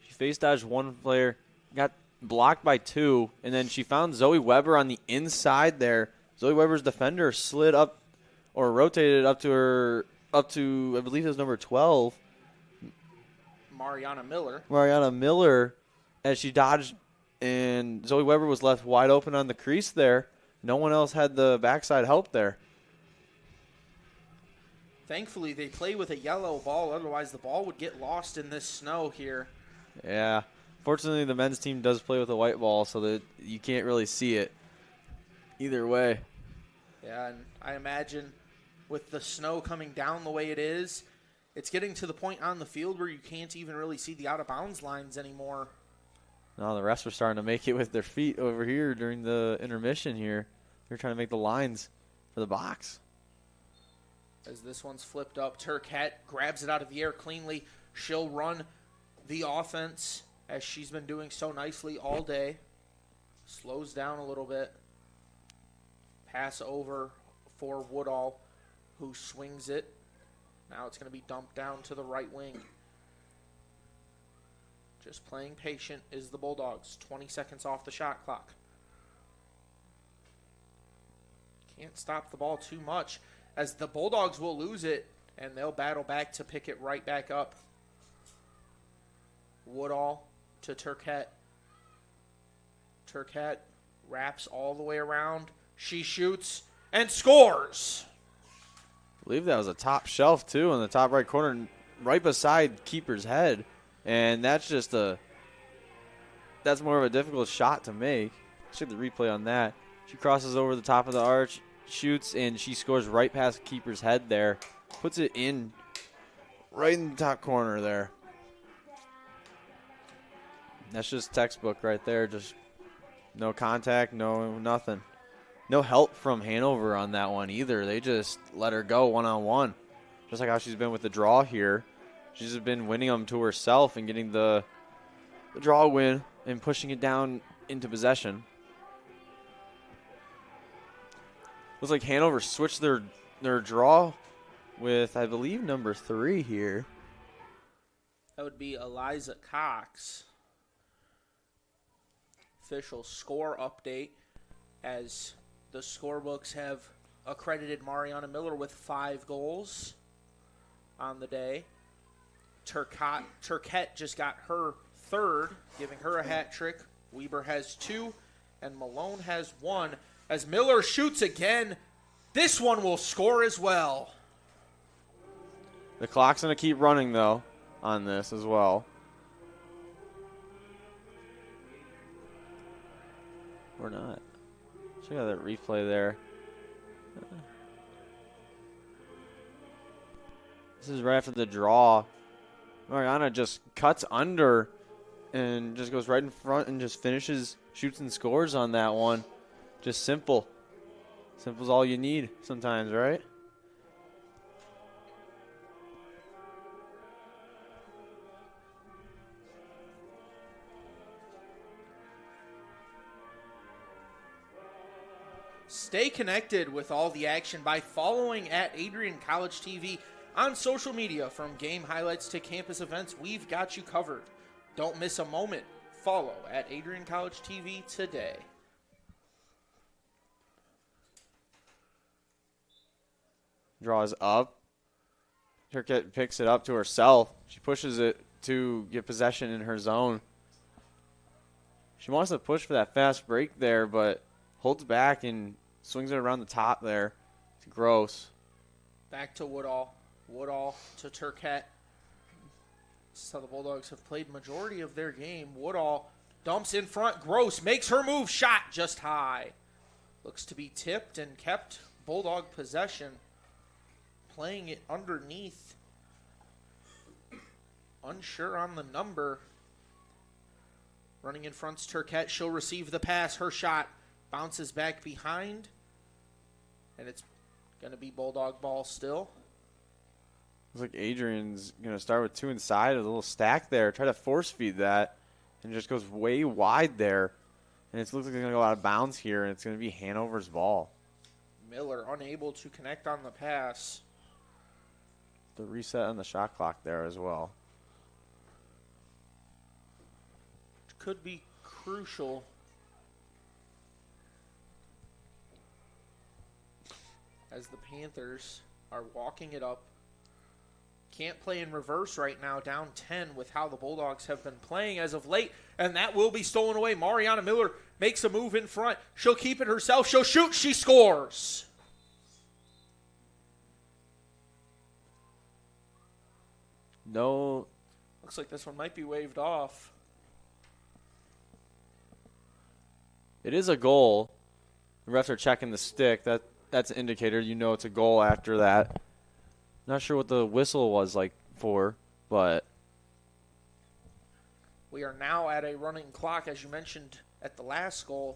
Speaker 7: She face dodged one player, got blocked by two, and then she found Zoe Weber on the inside there. Zoe Weber's defender slid up or rotated up to I believe it was number 12.
Speaker 6: Mariana
Speaker 7: Miller, as she dodged, and Zoe Weber was left wide open on the crease there. No one else had the backside help there.
Speaker 6: Thankfully, they play with a yellow ball. Otherwise, the ball would get lost in this snow here.
Speaker 7: Yeah. Fortunately, the men's team does play with a white ball, so that you can't really see it either way.
Speaker 6: Yeah, and I imagine with the snow coming down the way it is, it's getting to the point on the field where you can't even really see the out-of-bounds lines anymore.
Speaker 7: No, the refs were starting to make it with their feet over here during the intermission here. They're trying to make the lines for the box.
Speaker 6: As this one's flipped up, Turquette grabs it out of the air cleanly. She'll run the offense as she's been doing so nicely all day. Slows down a little bit. Pass over for Woodall, who swings it. Now it's going to be dumped down to the right wing. Just playing patient is the Bulldogs. 20 seconds off the shot clock. Can't stop the ball too much, as the Bulldogs will lose it, and they'll battle back to pick it right back up. Woodall to Turquette. Turquette wraps all the way around. She shoots and scores.
Speaker 7: I believe that was a top shelf, too, in the top right corner, right beside keeper's head. And that's just that's more of a difficult shot to make. Check the replay on that. She crosses over the top of the arch, shoots, and she scores right past keeper's head there. Puts it in right in the top corner there. That's just textbook right there. Just no contact, no nothing. No help from Hanover on that one either. They just let her go one-on-one. Just like how she's been with the draw here. She's just been winning them to herself and getting the draw win and pushing it down into possession. Looks like Hanover switched their draw with, I believe, number 3 here.
Speaker 6: That would be Eliza Cox. Official score update, as the scorebooks have accredited Mariana Miller with 5 goals on the day. Turquette just got her 3rd, giving her a hat trick. Weber has 2, and Malone has 1. As Miller shoots again, this one will score as well.
Speaker 7: The clock's going to keep running, though, on this as well. Or not. Check out that replay there. This is right after the draw. Mariana just cuts under and just goes right in front and just finishes, shoots and scores on that one. Just simple. Simple's all you need sometimes, right?
Speaker 6: Stay connected with all the action by following at Adrian College TV on social media. From game highlights to campus events, we've got you covered. Don't miss a moment. Follow at Adrian College TV today.
Speaker 7: Draws up. Turquette picks it up to herself. She pushes it to get possession in her zone. She wants to push for that fast break there, but holds back and swings it around the top there. It's Gross.
Speaker 6: Back to Woodall. Woodall to Turquette. This is how the Bulldogs have played majority of their game. Woodall dumps in front. Gross makes her move. Shot just high. Looks to be tipped and kept Bulldog possession. Playing it underneath. Unsure on the number. Running in front's Turquette. She'll receive the pass. Her shot bounces back behind. And it's going to be Bulldog ball still.
Speaker 7: Looks like Adrian's going to start with 2 inside. A little stack there. Try to force feed that. and it just goes way wide there. And it looks like it's going to go out of bounds here, and it's going to be Hanover's ball.
Speaker 6: Miller unable to connect on the pass.
Speaker 7: The reset on the shot clock there as well.
Speaker 6: Could be crucial. As the Panthers are walking it up. Can't play in reverse right now, down 10 with how the Bulldogs have been playing as of late. And that will be stolen away. Mariana Miller makes a move in front. She'll keep it herself. She'll shoot. She scores.
Speaker 7: No.
Speaker 6: Looks like this one might be waved off.
Speaker 7: It is a goal. The refs are checking the stick. That's an indicator. You know it's a goal after that. Not sure what the whistle was like for, but
Speaker 6: we are now at a running clock, as you mentioned at the last goal.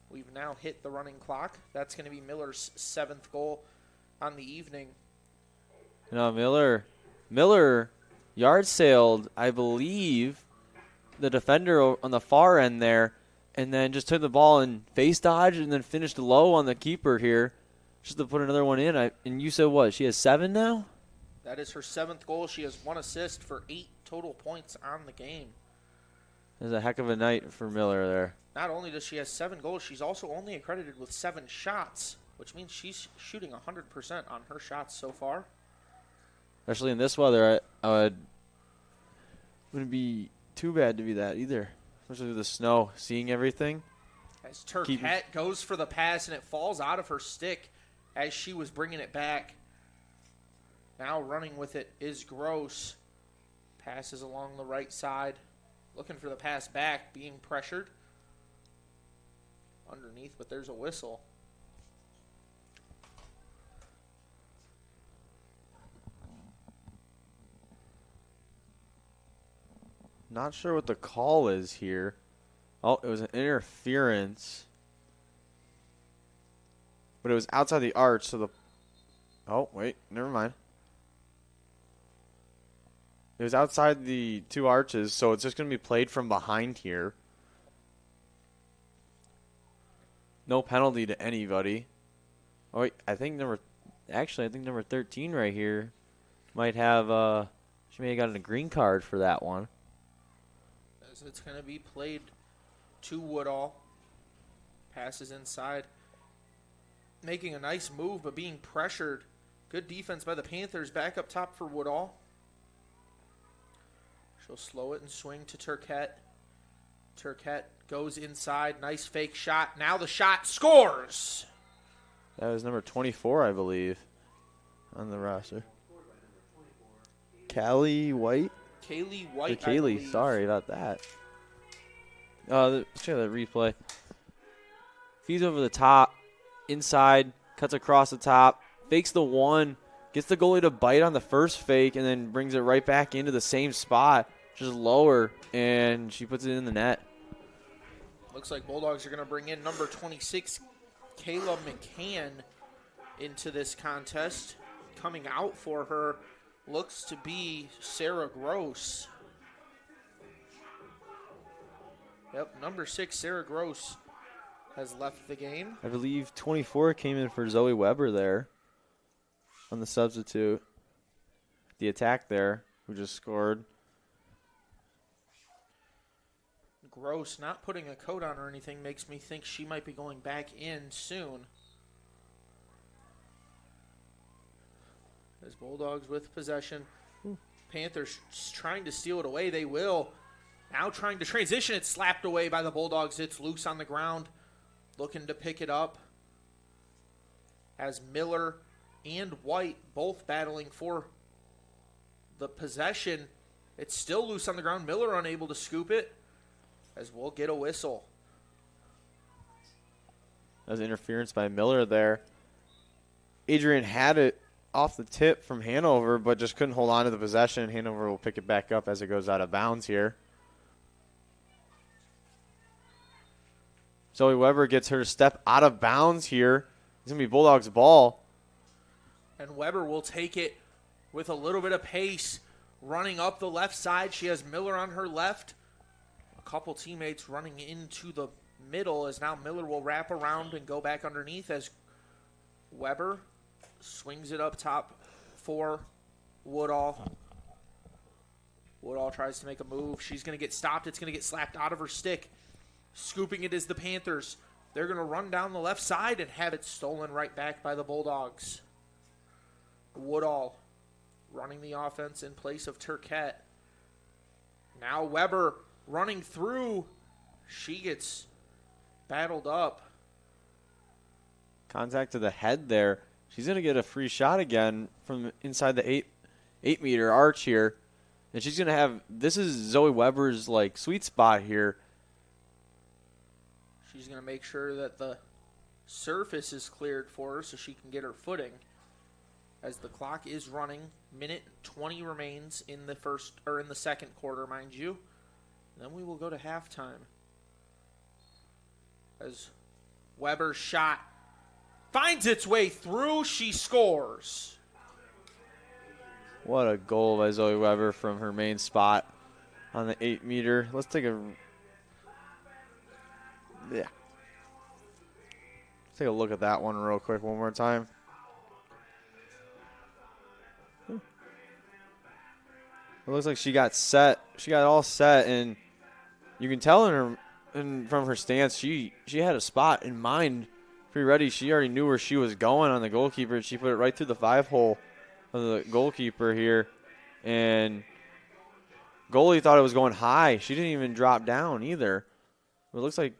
Speaker 6: We've now hit the running clock. That's going to be Miller's 7th goal on the evening.
Speaker 7: No, Miller yard sailed, I believe, the defender on the far end there, and then just took the ball and face dodged and then finished low on the keeper here just to put another one in. And you said what? She has 7 now?
Speaker 6: That is her 7th goal. She has 1 assist for 8 total points on the game.
Speaker 7: It was a heck of a night for Miller there.
Speaker 6: Not only does she have 7 goals, she's also only accredited with 7 shots, which means she's shooting 100% on her shots so far.
Speaker 7: Especially in this weather, wouldn't be too bad to be that either. Especially with the snow, seeing everything.
Speaker 6: As Turquette goes for the pass, and it falls out of her stick as she was bringing it back. Now running with it is Gross. Passes along the right side. Looking for the pass back, being pressured. Underneath, but there's a whistle.
Speaker 7: Not sure what the call is here. Oh, it was an interference. But it was outside the arch, so the... Oh, wait, never mind. It was outside the 2 arches, so it's just going to be played from behind here. No penalty to anybody. Oh, wait, I think number 13 right here might have, she may have gotten a green card for that one.
Speaker 6: As it's going to be played to Woodall. Passes inside. Making a nice move, but being pressured. Good defense by the Panthers. Back up top for Woodall. She'll slow it and swing to Turquette. Turquette goes inside. Nice fake shot. Now the shot scores.
Speaker 7: That was number 24, I believe, on the roster. Callie White?
Speaker 6: Kaylee White,
Speaker 7: Kaylee, sorry about that. Let's try the replay. Feeds over the top, inside, cuts across the top, fakes the one, gets the goalie to bite on the first fake, and then brings it right back into the same spot, just lower, and she puts it in the net.
Speaker 6: Looks like Bulldogs are going to bring in number 26, Kayla McCann, into this contest. Coming out for her looks to be Sarah Gross. Yep, number 6, Sarah Gross, has left the game.
Speaker 7: I believe 24 came in for Zoe Weber there on the substitute. The attack there, who just scored.
Speaker 6: Gross not putting a coat on or anything makes me think she might be going back in soon. As Bulldogs with possession. Panthers trying to steal it away. They will. Now trying to transition. It's slapped away by the Bulldogs. It's loose on the ground. Looking to pick it up. As Miller and White both battling for the possession. It's still loose on the ground. Miller unable to scoop it. As we'll get a whistle.
Speaker 7: That was interference by Miller there. Adrian had it off the tip from Hanover, but just couldn't hold on to the possession. Hanover will pick it back up as it goes out of bounds here. Zoe Weber gets her step out of bounds here. It's going to be Bulldogs' ball.
Speaker 6: And Weber will take it with a little bit of pace. Running up the left side. She has Miller on her left. couple teammates running into the middle as now Miller will wrap around and go back underneath as Weber swings it up top for Woodall. Woodall tries to make a move. She's going to get stopped. It's going to get slapped out of her stick. Scooping it is the Panthers. They're going to run down the left side and have it stolen right back by the Bulldogs. Woodall running the offense in place of Turquette. Now Weber running through. She gets battled up.
Speaker 7: Contact to the head there. She's going to get a free shot again from inside the 8-meter arch here. And she's going to have, this is Zoe Weber's like sweet spot here.
Speaker 6: She's going to make sure that the surface is cleared for her so she can get her footing. As the clock is running, minute 20 remains in the second quarter, mind you. And then we will go to halftime. As Weber's shot finds its way through, she scores.
Speaker 7: What a goal by Zoe Weber from her main spot on the 8-meter. Let's take a Let's take a look at that one real quick one more time. It looks like she got set. She got all set, and you can tell from her stance, she had a spot in mind, pretty ready. She already knew where she was going on the goalkeeper. She put it right through the 5-hole of the goalkeeper here, and goalie thought it was going high. She didn't even drop down either. It looks like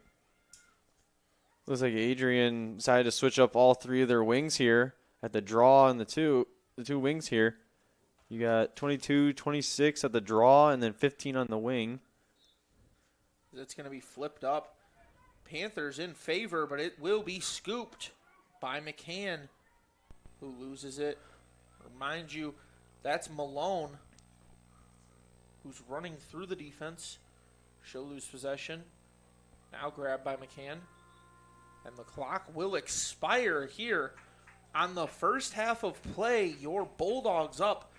Speaker 7: Adrian decided to switch up all three of their wings here at the draw and the two wings here. You got 22, 26 at the draw, and then 15 on the wing.
Speaker 6: It's going to be flipped up. Panthers in favor, but it will be scooped by McCann, who loses it. Remind you, that's Malone, who's running through the defense. She'll lose possession. Now grabbed by McCann. And the clock will expire here on the first half of play. Your Bulldogs up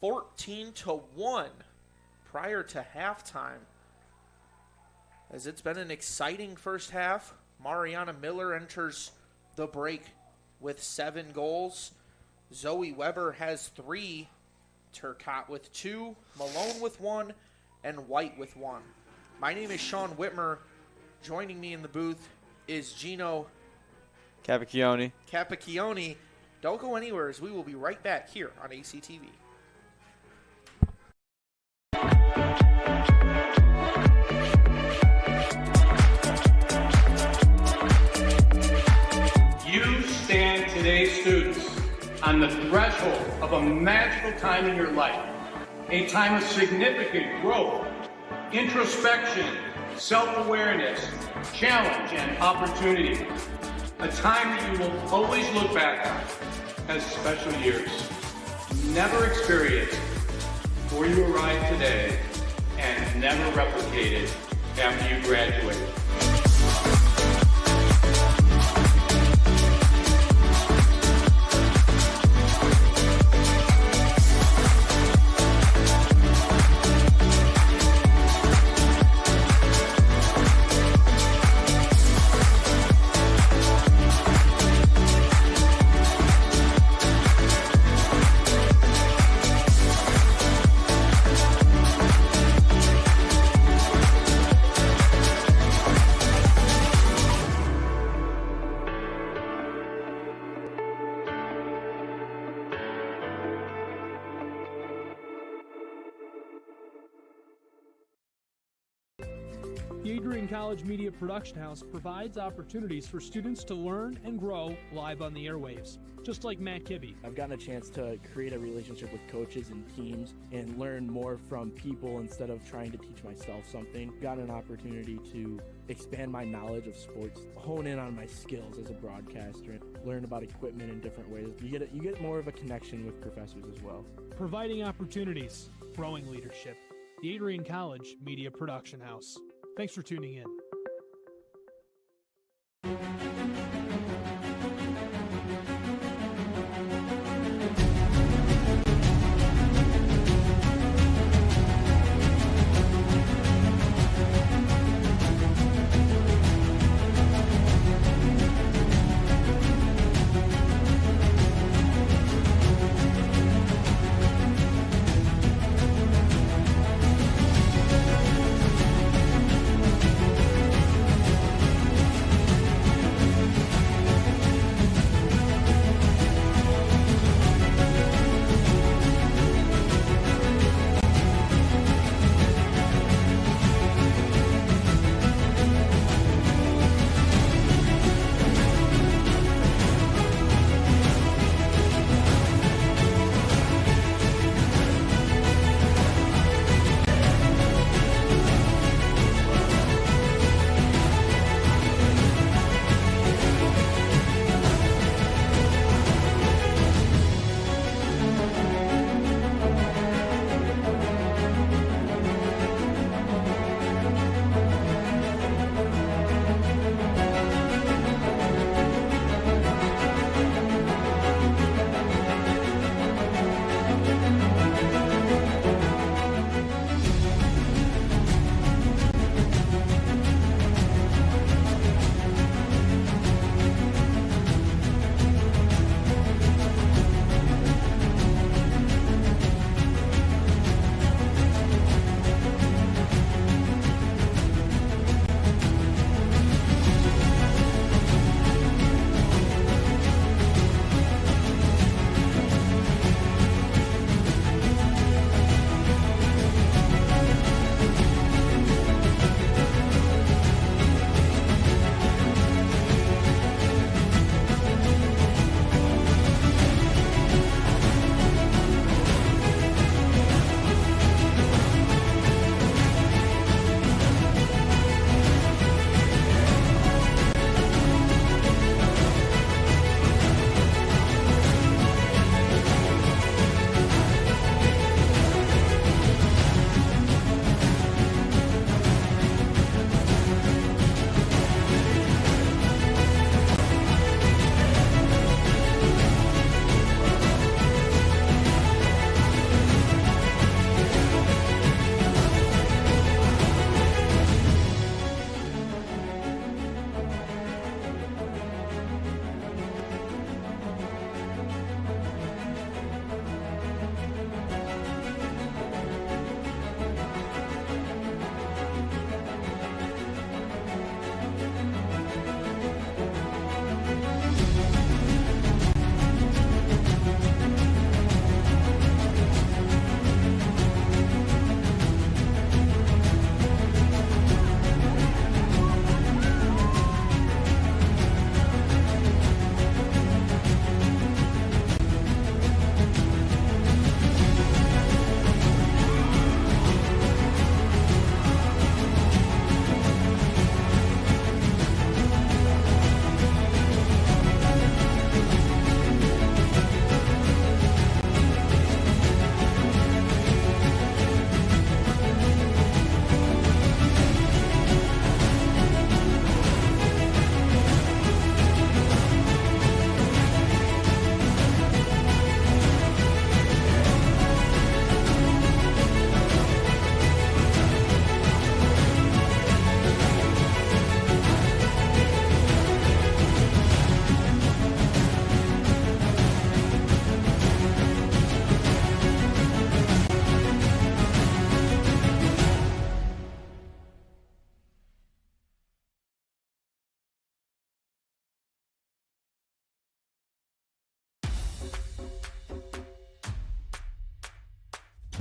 Speaker 6: 14-1 prior to halftime. As it's been an exciting first half, Mariana Miller enters the break with 7 goals. Zoe Weber has 3, Turcotte with 2, Malone with 1, and White with 1. My name is Sean Whitmer. Joining me in the booth is Gino Capicchione. Don't go anywhere, as we will be right back here on ACTV.
Speaker 4: You stand today, students, on the threshold of a magical time in your life, a time of significant growth, introspection, self-awareness, challenge, and opportunity. A time that you will always look back on as special years. Never experienced before you arrive today, and never replicated after you graduate.
Speaker 8: The Adrian College Media Production House provides opportunities for students to learn and grow live on the airwaves, just like Matt Kibbe.
Speaker 9: I've gotten a chance to create a relationship with coaches and teams and learn more from people instead of trying to teach myself something. Got an opportunity to expand my knowledge of sports, hone in on my skills as a broadcaster, learn about equipment in different ways. You get more of a connection with professors as well.
Speaker 8: Providing opportunities, growing leadership. The Adrian College Media Production House. Thanks for tuning in.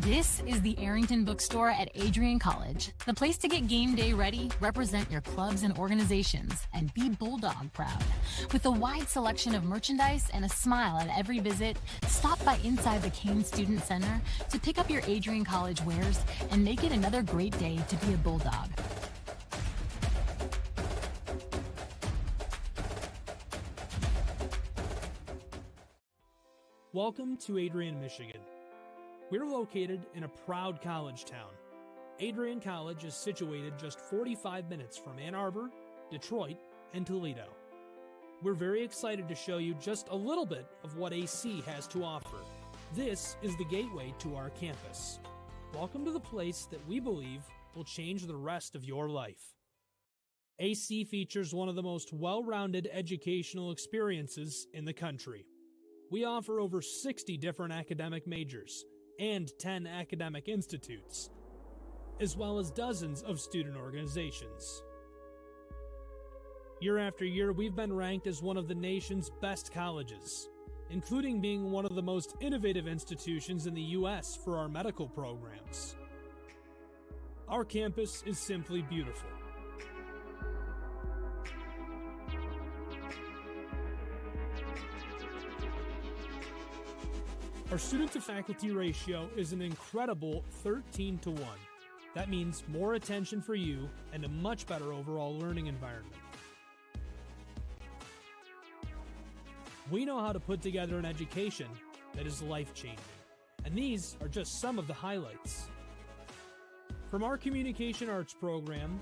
Speaker 10: This is the Arrington Bookstore at Adrian College, the place to get game day ready, represent your clubs and organizations, and be Bulldog proud. With a wide selection of merchandise and a smile at every visit, stop by inside the Kane Student Center to pick up your Adrian College wares and make it another great day to be a Bulldog.
Speaker 8: Welcome to Adrian, Michigan. We're located in a proud college town. Adrian College is situated just 45 minutes from Ann Arbor, Detroit, and Toledo. We're very excited to show you just a little bit of what AC has to offer. This is the gateway to our campus. Welcome to the place that we believe will change the rest of your life. AC features one of the most well-rounded educational experiences in the country. We offer over 60 different academic majors and 10 academic institutes, as well as dozens of student organizations. Year after year, we've been ranked as one of the nation's best colleges, including being one of the most innovative institutions in the U.S. for our medical programs. Our campus is simply beautiful. Our student-to-faculty ratio is an incredible 13-to-1. That means more attention for you and a much better overall learning environment. We know how to put together an education that is life-changing, and these are just some of the highlights. From our communication arts program,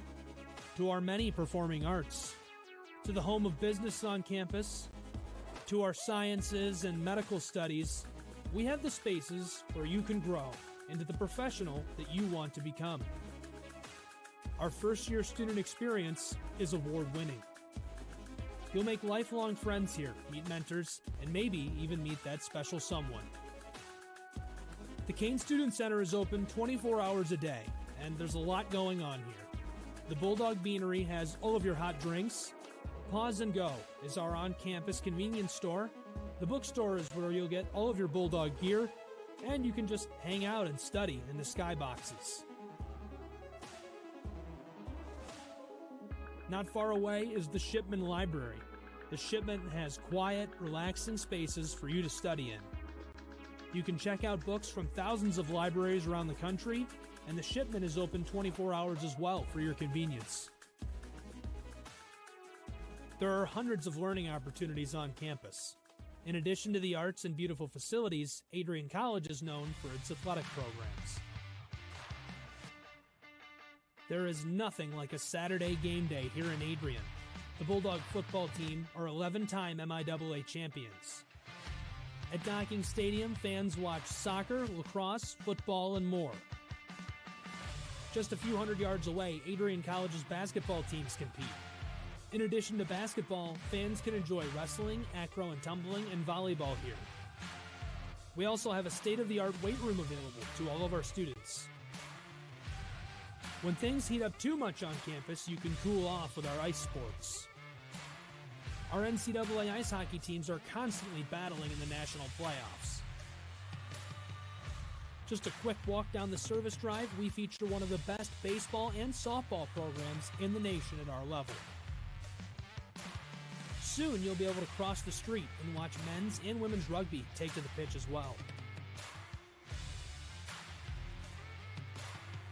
Speaker 8: to our many performing arts, to the home of business on campus, to our sciences and medical studies, we have the spaces where you can grow into the professional that you want to become. Our first-year student experience is award-winning. You'll make lifelong friends here, meet mentors, and maybe even meet that special someone. The Kane Student Center is open 24 hours a day, and there's a lot going on here. The Bulldog Beanery has all of your hot drinks. Pause and Go is our on-campus convenience store. The bookstore is where you'll get all of your Bulldog gear, and you can just hang out and study in the skyboxes. Not far away is the Shipman Library. The Shipman has quiet, relaxing spaces for you to study in. You can check out books from thousands of libraries around the country, and the Shipman is open 24 hours as well for your convenience. There are hundreds of learning opportunities on campus. In addition to the arts and beautiful facilities, Adrian College is known for its athletic programs. There is nothing like a Saturday game day here in Adrian. The Bulldog football team are 11-time MIAA champions. At Docking Stadium, fans watch soccer, lacrosse, football, and more. Just a few hundred yards away, Adrian College's basketball teams compete. In addition to basketball, fans can enjoy wrestling, acro and tumbling, and volleyball here. We also have a state-of-the-art weight room available to all of our students. When things heat up too much on campus, you can cool off with our ice sports. Our NCAA ice hockey teams are constantly battling in the national playoffs. Just a quick walk down the service drive, we feature one of the best baseball and softball programs in the nation at our level. Soon you'll be able to cross the street and watch men's and women's rugby take to the pitch as well.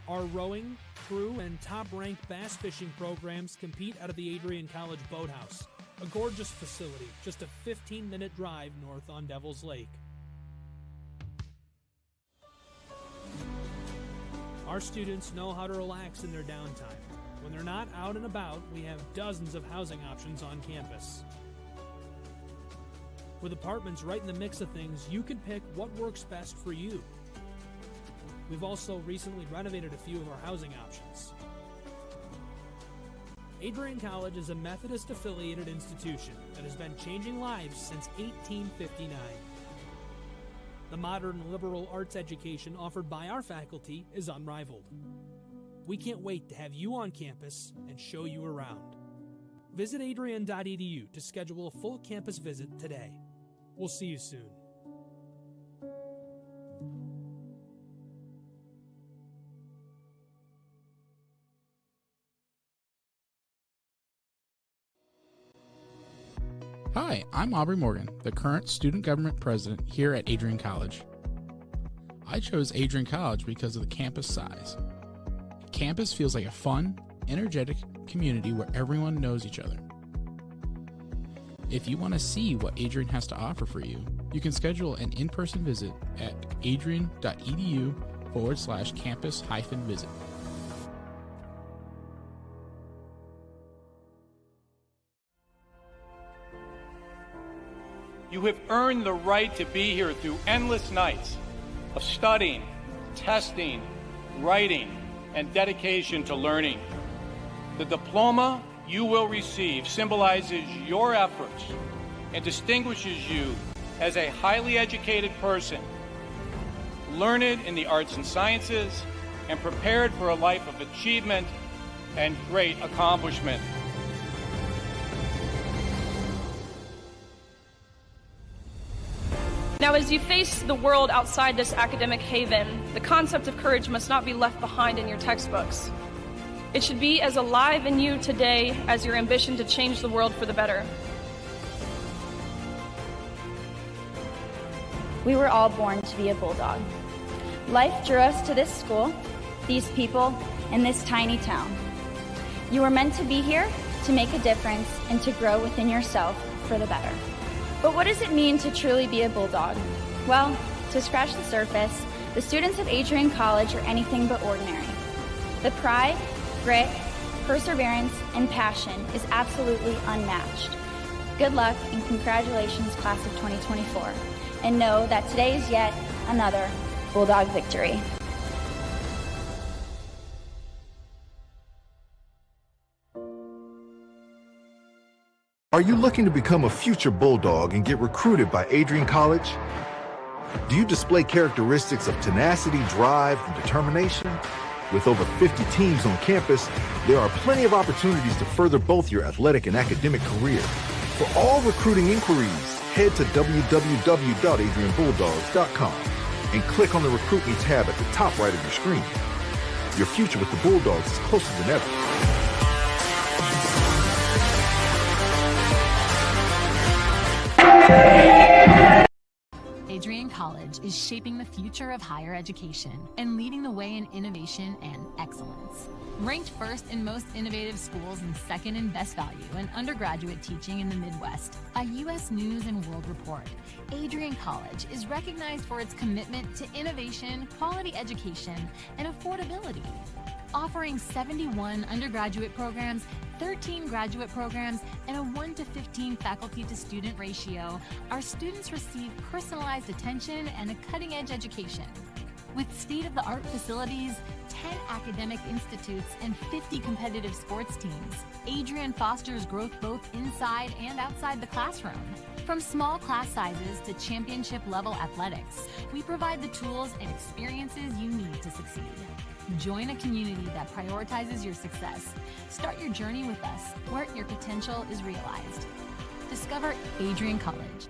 Speaker 8: Our rowing, crew, and top-ranked bass fishing programs compete out of the Adrian College Boathouse, a gorgeous facility just a 15-minute drive north on Devil's Lake. Our students know how to relax in their downtime. When they're not out and about, we have dozens of housing options on campus. With apartments right in the mix of things, you can pick what works best for you. We've also recently renovated a few of our housing options. Adrian College is a Methodist-affiliated institution that has been changing lives since 1859. The modern liberal arts education offered by our faculty is unrivaled. We can't wait to have you on campus and show you around. Visit adrian.edu to schedule a full campus visit today. We'll see you soon.
Speaker 5: Hi, I'm Aubrey Morgan, the current student government president here at Adrian College. I chose Adrian College because of the campus size. Campus feels like a fun, energetic community where everyone knows each other. If you want to see what Adrian has to offer for you, you can schedule an in-person visit at adrian.edu/campus-visit.
Speaker 4: You have earned the right to be here through endless nights of studying, testing, writing, and dedication to learning. The diploma you will receive symbolizes your efforts and distinguishes you as a highly educated person, learned in the arts and sciences, and prepared for a life of achievement and great accomplishment.
Speaker 11: Now, as you face the world outside this academic haven, the concept of courage must not be left behind in your textbooks. It should be as alive in you today as your ambition to change the world for the better.
Speaker 12: We were all born to be a Bulldog. Life drew us to this school, these people, and this tiny town. You were meant to be here to make a difference and to grow within yourself for the better. But what does it mean to truly be a Bulldog? Well, to scratch the surface, the students of Adrian College are anything but ordinary. The pride, grit, perseverance, and passion is absolutely unmatched. Good luck and congratulations, class of 2024. And know that today is yet another Bulldog victory.
Speaker 13: Are you looking to become a future Bulldog and get recruited by Adrian College? Do you display characteristics of tenacity, drive, and determination? With over 50 teams on campus, there are plenty of opportunities to further both your athletic and academic career. For all recruiting inquiries, head to www.adrianbulldogs.com and click on the Recruit Me tab at the top right of your screen. Your future with the Bulldogs is closer than ever.
Speaker 10: Adrian College is shaping the future of higher education and leading the way in innovation and excellence. Ranked first in most innovative schools and second in best value in undergraduate teaching in the Midwest, a U.S. News and World Report, Adrian College is recognized for its commitment to innovation, quality education, and affordability. Offering 71 undergraduate programs, 13 graduate programs, and a 1-to-15 faculty-to-student ratio, our students receive personalized attention and a cutting-edge education. With state-of-the-art facilities, 10 academic institutes, and 50 competitive sports teams, Adrian fosters growth both inside and outside the classroom. From small class sizes to championship-level athletics, we provide the tools and experiences you need to succeed. Join a community that prioritizes your success. Start your journey with us, where your potential is realized. Discover Adrian College.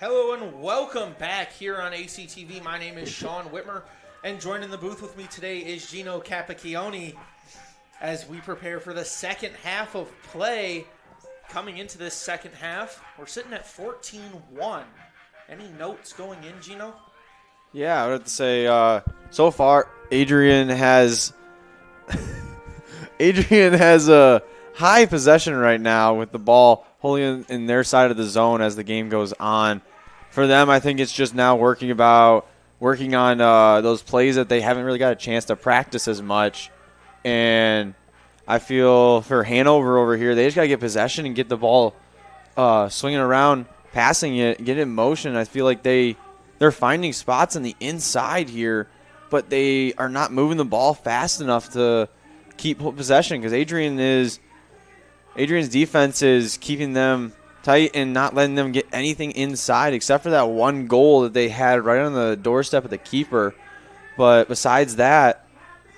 Speaker 6: Hello and welcome back here on ACTV. My name is Sean Whitmer, and joined in the booth with me today is Gino Capacchione as we prepare for the second half of play. Coming into this second half, we're sitting at 14-1. Any notes going in, Gino?
Speaker 7: Yeah, I would have to say so far Adrian has a high possession right now with the ball wholly in their side of the zone as the game goes on. For them, I think it's just now working on those plays that they haven't really got a chance to practice as much. And I feel for Hanover over here, they just got to get possession and get the ball swinging around, passing it, get it in motion. I feel like they're finding spots on the inside here, but they are not moving the ball fast enough to keep possession because Adrian's defense is keeping them tight and not letting them get anything inside except for that one goal that they had right on the doorstep of the keeper. But besides that,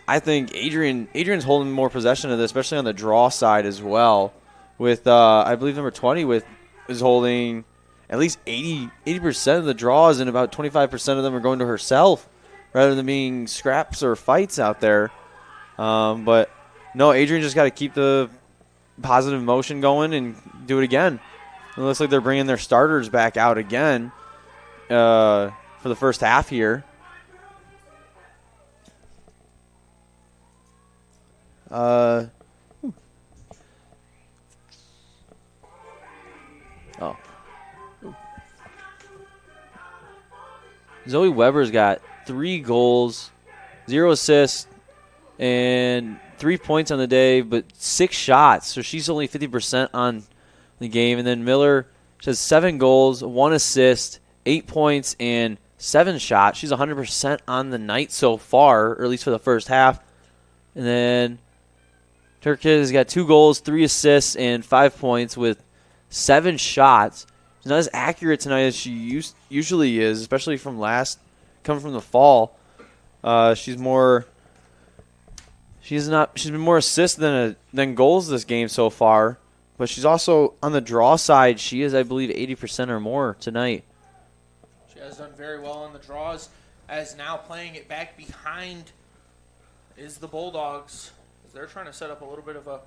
Speaker 7: I think Adrian's holding more possession of this, especially on the draw side as well. With I believe number 20 is holding at least 80% of the draws, and about 25% of them are going to herself rather than being scraps or fights out there. But no, Adrian just got to keep the positive motion going and do it again. It looks like they're bringing their starters back out again for the first half here. Zoe Weber's got 3 goals, 0 assists, and 3 points on the day, but 6 shots. So she's only 50% on the game. And then Miller has 7 goals, 1 assist, 8 points, and 7 shots. She's 100% on the night so far, or at least for the first half. And then Turkett has got 2 goals, 3 assists, and 5 points with 7 shots. She's not as accurate tonight as she usually is, especially from coming from the fall. She's been more assists than goals this game so far. But she's also on the draw side. She is, I believe, 80% or more tonight.
Speaker 6: She has done very well on the draws, as now playing it back behind is the Bulldogs. As they're trying to set up a little bit of a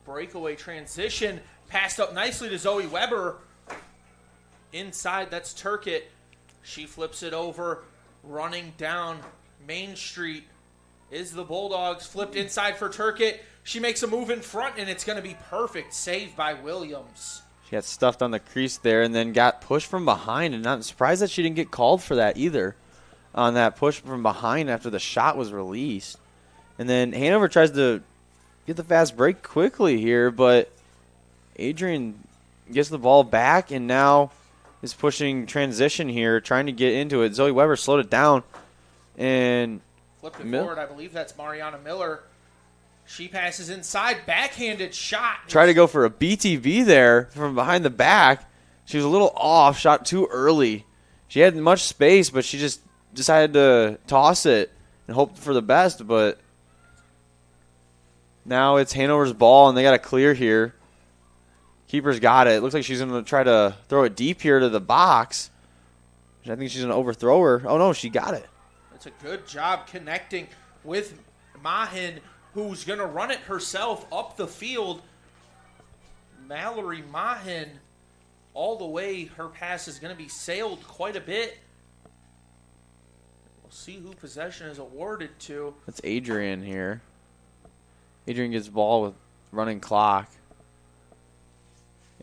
Speaker 6: breakaway transition. Passed up nicely to Zoe Weber. Inside, that's Turkett. She flips it over, running down Main Street is the Bulldogs. Flipped inside for Turkett. She makes a move in front, and it's going to be perfect. Saved by Williams.
Speaker 7: She got stuffed on the crease there and then got pushed from behind, and I'm surprised that she didn't get called for that either on that push from behind after the shot was released. And then Hanover tries to get the fast break quickly here, but Adrian gets the ball back and now is pushing transition here, trying to get into it. Zoe Weber slowed it down and
Speaker 6: flipped it forward. I believe that's Mariana Miller. She passes inside, backhanded shot.
Speaker 7: Tried to go for a BTB there from behind the back. She was a little off, shot too early. She had much space, but she just decided to toss it and hope for the best. But now it's Hanover's ball, and they got to clear here. Keeper's got it. It looks like she's going to try to throw it deep here to the box. I think she's going to overthrow her. Oh, no, she got it.
Speaker 6: It's a good job connecting with Mahin, who's going to run it herself up the field. Mallory Mahin, all the way, her pass is going to be sailed quite a bit. We'll see who possession is awarded to.
Speaker 7: That's Adrian here. Adrian gets the ball with running clock.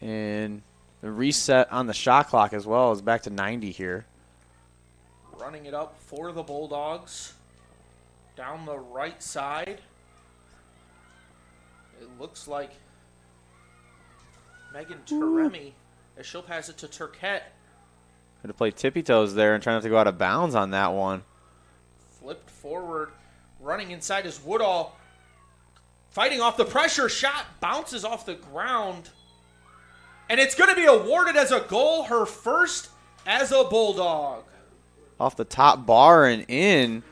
Speaker 7: And the reset on the shot clock as well is back to 90 here.
Speaker 6: Running it up for the Bulldogs. Down the right side. It looks like Megan Taremi, as she'll pass it to Turkett.
Speaker 7: Had to play tippy toes there and try not to go out of bounds on that one.
Speaker 6: Flipped forward. Running inside is Woodall. Fighting off the pressure. Shot bounces off the ground. And it's going to be awarded as a goal, her first as a Bulldog.
Speaker 7: Off the top bar and in.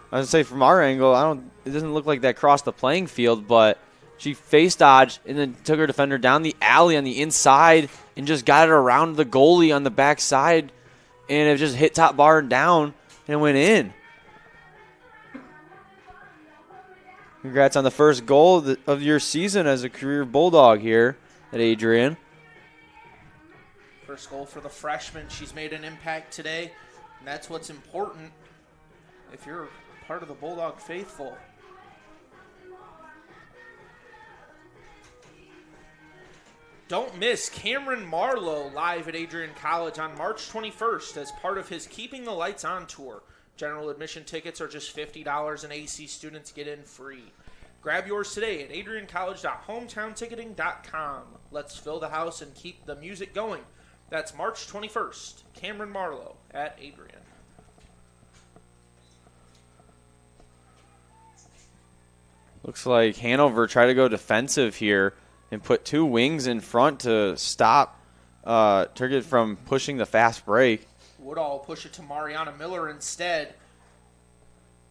Speaker 7: I would say from our angle, it doesn't look like that crossed the playing field, but she face dodged and then took her defender down the alley on the inside and just got it around the goalie on the backside, and it just hit top bar and down and went in. Congrats on the first goal of your season as a career Bulldog here at Adrian.
Speaker 6: First goal for the freshman. She's made an impact today, and that's what's important if you're part of the Bulldog faithful. Don't miss Cameron Marlowe live at Adrian College on March 21st as part of his Keeping the Lights On tour. General admission tickets are just $50 and AC students get in free. Grab yours today at adriancollege.hometownticketing.com. Let's fill the house and keep the music going. That's March 21st. Cameron Marlowe at Adrian.
Speaker 7: Looks like Hanover tried to go defensive here and put 2 wings in front to stop Turkett from pushing the fast break.
Speaker 6: Woodall push it to Mariana Miller instead.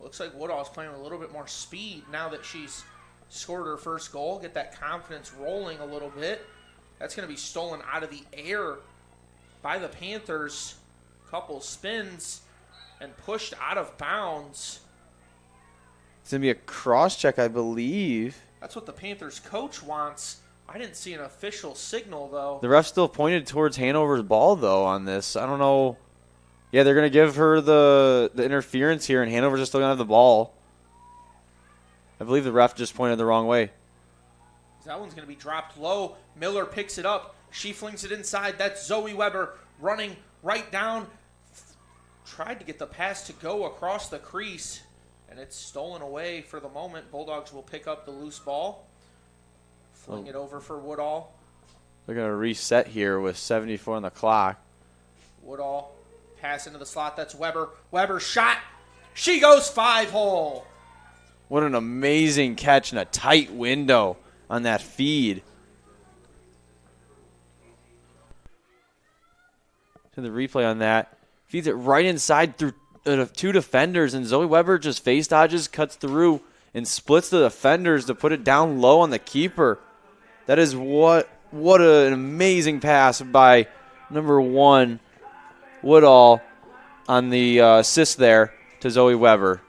Speaker 6: Looks like Woodall's playing with a little bit more speed now that she's scored her first goal. Get that confidence rolling a little bit. That's going to be stolen out of the air by the Panthers. Couple spins and pushed out of bounds.
Speaker 7: It's going to be a cross check, I believe.
Speaker 6: That's what the Panthers coach wants. I didn't see an official signal, though.
Speaker 7: The ref still pointed towards Hanover's ball, though, on this. I don't know. Yeah, they're going to give her the interference here, and Hanover's just still going to have the ball. I believe the ref just pointed the wrong way.
Speaker 6: That one's going to be dropped low. Miller picks it up. She flings it inside. That's Zoe Weber running right down. Tried to get the pass to go across the crease, and it's stolen away for the moment. Bulldogs will pick up the loose ball. Fling it over for Woodall.
Speaker 7: They're going to reset here with 74 on the clock.
Speaker 6: Woodall, pass into the slot. That's Weber. Weber shot. She goes 5-hole.
Speaker 7: What an amazing catch in a tight window on that feed. To the replay on that. Feeds it right inside through two defenders, and Zoe Weber just face dodges, cuts through, and splits the defenders to put it down low on the keeper. That is what an amazing pass by number 1, Woodall, on the assist there to Zoe Weber.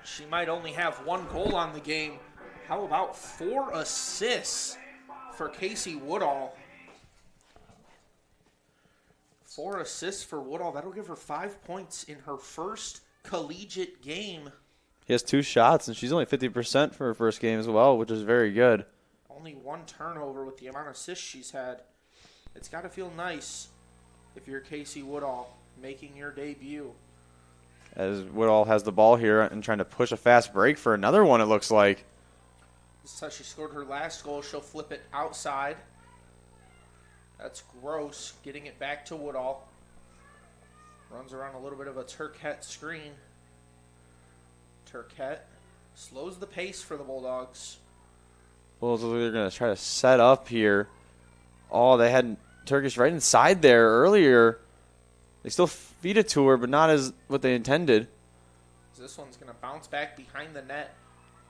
Speaker 6: She might only have 1 goal on the game. How about 4 assists for Casey Woodall? 4 assists for Woodall. That'll give her 5 points in her first collegiate game.
Speaker 7: He has 2 shots, and she's only 50% for her first game as well, which is very good.
Speaker 6: Only 1 turnover with the amount of assists she's had. It's got to feel nice if you're Casey Woodall making your debut.
Speaker 7: As Woodall has the ball here and trying to push a fast break for another one, it looks like.
Speaker 6: This is how she scored her last goal. She'll flip it outside. That's Gross getting it back to Woodall. Runs around a little bit of a Turquette screen. Turquette slows the pace for the Bulldogs.
Speaker 7: Bulls are going to try to set up here. Oh, they had Turkish right inside there earlier. They still feed it to her, but not as what they intended.
Speaker 6: This one's going to bounce back behind the net.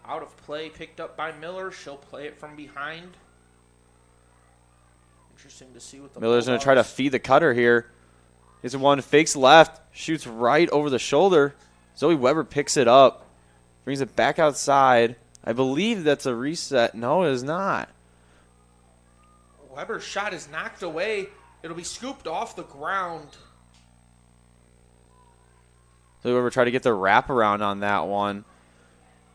Speaker 6: Out of play, picked up by Miller. She'll play it from behind. Interesting to see what the
Speaker 7: Miller's going to try to feed the cutter here. Here's one, fakes left, shoots right over the shoulder. Zoe Weber picks it up, brings it back outside. I believe that's a reset. No, it is not.
Speaker 6: Weber's shot is knocked away. It'll be scooped off the ground.
Speaker 7: Zoe Weber tried to get the wraparound on that one,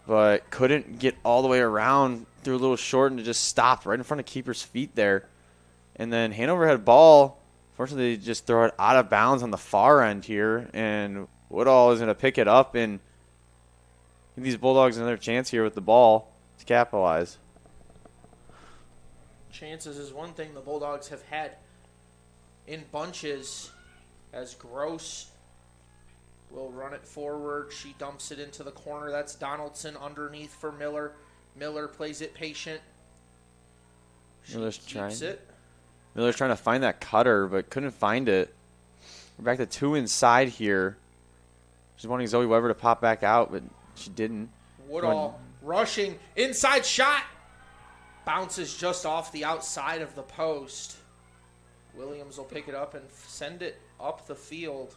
Speaker 7: but couldn't get all the way around. Threw a little short and it just stopped right in front of keeper's feet there. And then Hanover had ball. Fortunately, they just throw it out of bounds on the far end here, and Woodall is going to pick it up and give these Bulldogs another chance here with the ball to capitalize.
Speaker 6: Chances is one thing the Bulldogs have had in bunches, as Gross will run it forward. She dumps it into the corner. That's Donaldson underneath for Miller. Miller plays it patient.
Speaker 7: Miller's trying to find that cutter, but couldn't find it. We're back to 2 inside here. She's wanting Zoe Weber to pop back out, but she didn't.
Speaker 6: Woodall rushing. Inside shot. Bounces just off the outside of the post. Williams will pick it up and send it up the field.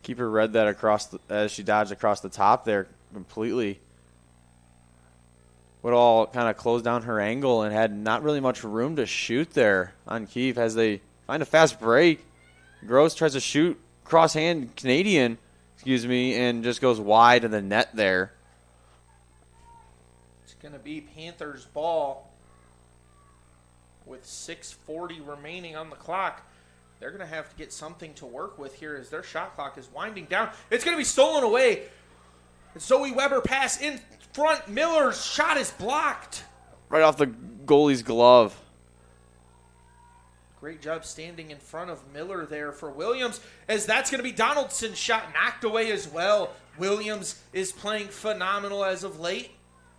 Speaker 7: Keeper read that as she dodged across the top there completely. Woodall kind of closed down her angle and had not really much room to shoot there on Keefe as they find a fast break. Gross tries to shoot cross-hand Canadian, and just goes wide in the net there.
Speaker 6: It's going to be Panthers ball with 6:40 remaining on the clock. They're going to have to get something to work with here as their shot clock is winding down. It's going to be stolen away. Zoe Weber pass in front. Miller's shot is blocked.
Speaker 7: Right off the goalie's glove.
Speaker 6: Great job standing in front of Miller there for Williams, as that's going to be Donaldson's shot knocked away as well. Williams is playing phenomenal as of late.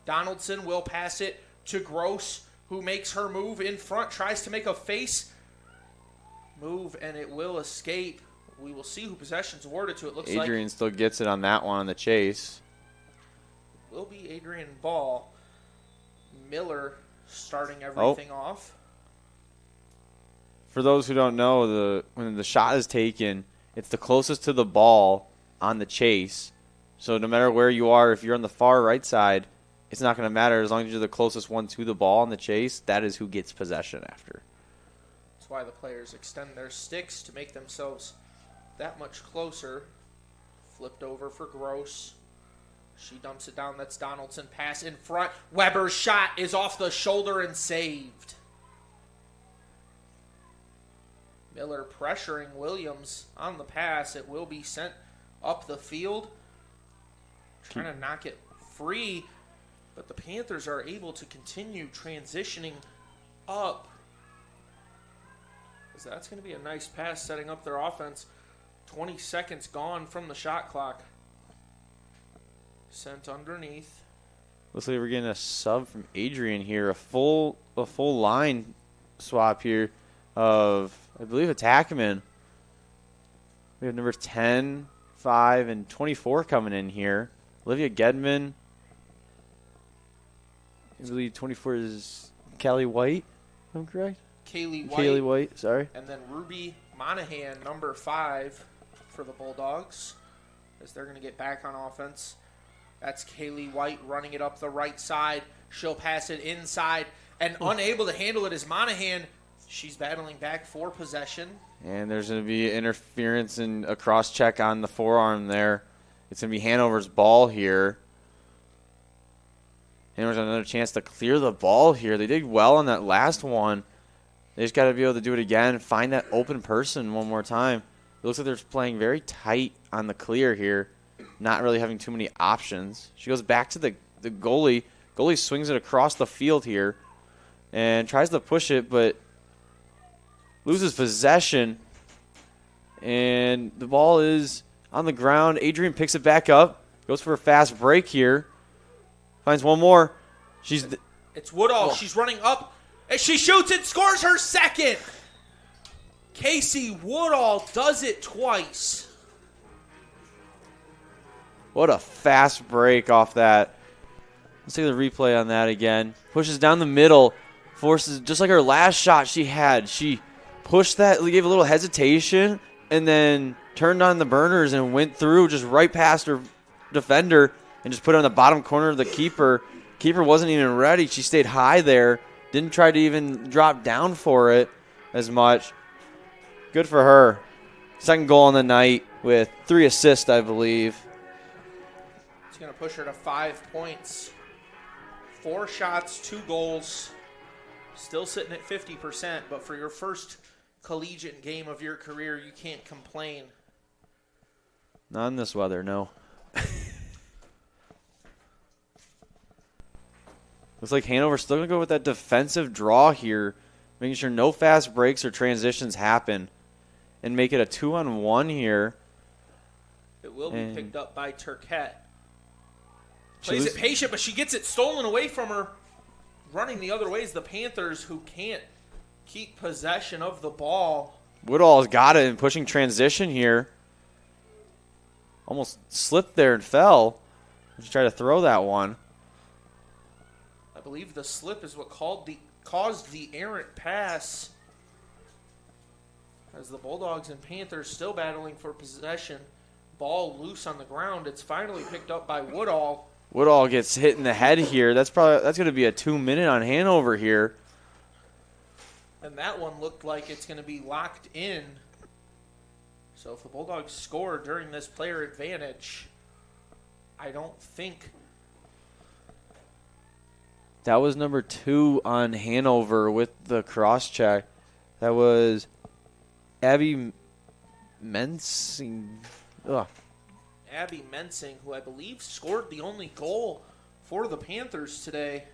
Speaker 6: Donaldson will pass it to Gross, who makes her move in front, tries to make a face move, and it will escape. We will see who possession's awarded to. It looks like
Speaker 7: Adrian still gets it on that one on the chase.
Speaker 6: Will be Adrian Ball. Miller starting everything off.
Speaker 7: For those who don't know, when the shot is taken, it's the closest to the ball on the chase So no matter where you are, if you're on the far right side, it's not going to matter. As long as you're the closest one to the ball in the chase, that is who gets possession after.
Speaker 6: That's why the players extend their sticks to make themselves that much closer. Flipped over for Gross. She dumps it down. That's Donaldson. Pass in front. Weber's shot is off the shoulder and saved. Miller pressuring Williams on the pass. It will be sent up the field. Trying to knock it free, but the Panthers are able to continue transitioning up. So that's going to be a nice pass setting up their offense. 20 seconds gone from the shot clock. Sent underneath.
Speaker 7: Looks like we're getting a sub from Adrian here. A full line swap here of, I believe, attackmen. We have numbers 10, 5, and 24 coming in here. Olivia Gedman. I believe 24 is Callie White, if I'm correct.
Speaker 6: Kaylee
Speaker 7: White, sorry.
Speaker 6: And then Ruby Monahan, number 5 for the Bulldogs, as they're going to get back on offense. That's Kaylee White running it up the right side. She'll pass it inside, and unable to handle it is Monahan. She's battling back for possession.
Speaker 7: And there's going to be interference and a cross check on the forearm there. It's going to be Hanover's ball here. Hanover's got another chance to clear the ball here. They did well on that last one. They just got to be able to do it again, find that open person one more time. It looks like they're playing very tight on the clear here, not really having too many options. She goes back to the goalie. Goalie swings it across the field here and tries to push it, but loses possession. And the ball is on the ground. Adrian picks it back up, goes for a fast break here. Finds one more.
Speaker 6: It's Woodall. Oh. She's running up. And she shoots and scores her second. Casey Woodall does it twice.
Speaker 7: What a fast break off that. Let's take the replay on that again. Pushes down the middle. Forces, just like her last shot she had. She pushed that, gave a little hesitation, and then turned on the burners and went through just right past her defender and just put it on the bottom corner of the keeper. Keeper wasn't even ready. She stayed high there. Didn't try to even drop down for it as much. Good for her. Second goal on the night with 3 assists, I believe.
Speaker 6: It's going to push her to 5 points. 4 shots, 2 goals. Still sitting at 50%, but for your first collegiate game of your career, you can't complain.
Speaker 7: Not in this weather, no. Looks like Hanover's still going to go with that defensive draw here, making sure no fast breaks or transitions happen, and make it a 2-on-1 here.
Speaker 6: It will be picked up by Turquette. Plays it patient, but she gets it stolen away from her. Running the other way is the Panthers, who can't keep possession of the ball.
Speaker 7: Woodall's got it and pushing transition here. Almost slipped there and fell. Just try to throw that one.
Speaker 6: I believe the slip is what caused the errant pass. As the Bulldogs and Panthers still battling for possession. Ball loose on the ground. It's finally picked up by Woodall.
Speaker 7: Woodall gets hit in the head here. That's going to be a 2-minute on Hanover here.
Speaker 6: And that one looked like it's going to be locked in. So if the Bulldogs score during this player advantage, I don't think.
Speaker 7: That was number 2 on Hanover with the cross check. That was Abby Mensing. Ugh.
Speaker 6: Abby Mensing, who I believe scored the only goal for the Panthers today.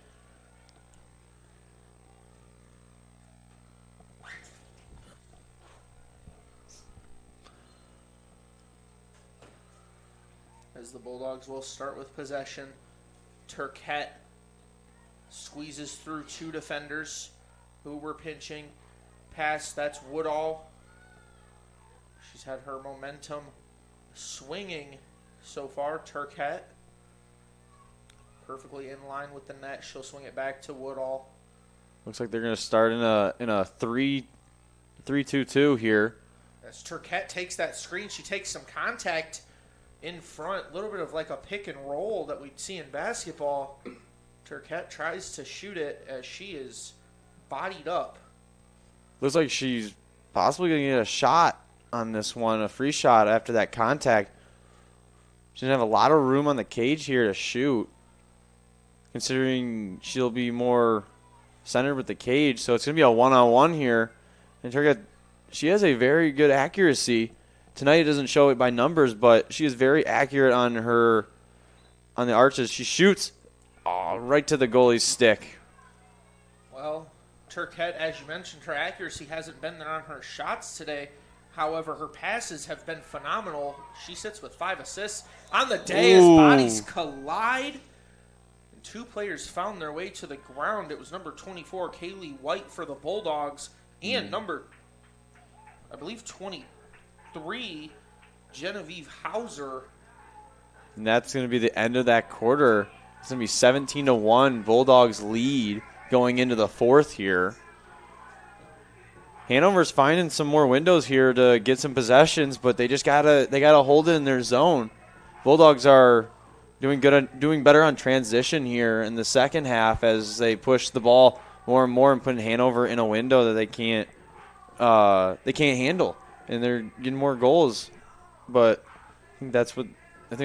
Speaker 6: As the Bulldogs will start with possession. Turquette squeezes through 2 defenders who were pinching. Pass, that's Woodall. She's had her momentum swinging so far. Turquette perfectly in line with the net. She'll swing it back to Woodall.
Speaker 7: Looks like they're going to start in a 3-2-2 here.
Speaker 6: As Turquette takes that screen, she takes some contact in front, a little bit of like a pick and roll that we'd see in basketball. Turquette tries to shoot it as she is bodied up.
Speaker 7: Looks like she's possibly going to get a shot on this one, a free shot after that contact. She doesn't have a lot of room on the cage here to shoot, considering she'll be more centered with the cage. So it's going to be a one-on-one here. And Turquette, she has a very good accuracy. Tonight it doesn't show it by numbers, but she is very accurate on the arches. She shoots right to the goalie's stick.
Speaker 6: Well, Turquette, as you mentioned, her accuracy hasn't been there on her shots today. However, her passes have been phenomenal. She sits with 5 assists on the day as bodies collide. And 2 players found their way to the ground. It was number 24, Kaylee White for the Bulldogs, and number, I believe, 23, Genevieve Hauser.
Speaker 7: And that's going to be the end of that quarter. It's going to be 17-1 Bulldogs lead going into the fourth here. Hanover's finding some more windows here to get some possessions, but they just gotta hold it in their zone. Bulldogs are doing better on transition here in the second half as they push the ball more and more and putting Hanover in a window that they can't handle, and they're getting more goals. But I think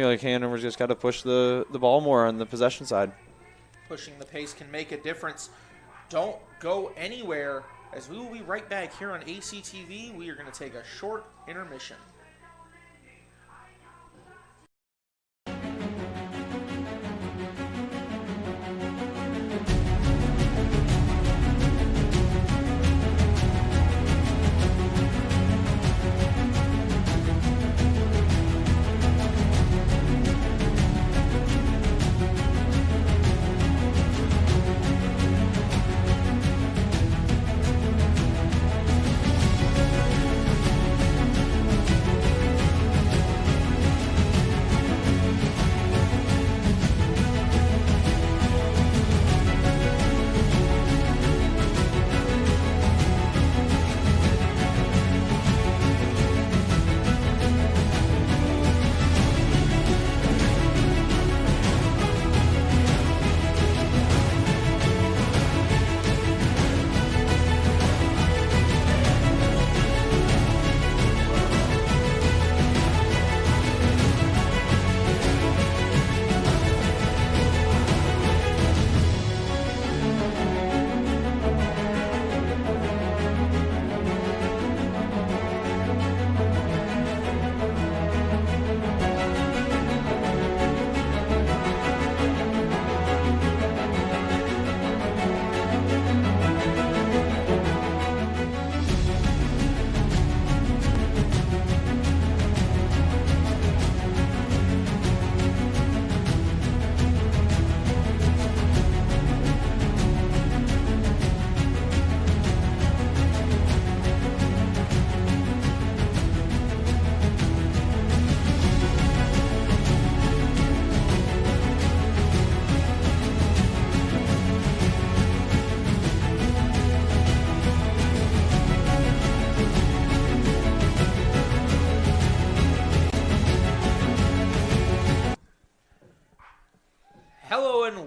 Speaker 7: like Hanover's just got to push the ball more on the possession side.
Speaker 6: Pushing the pace can make a difference. Don't go anywhere, as we will be right back here on ACTV. We are going to take a short intermission.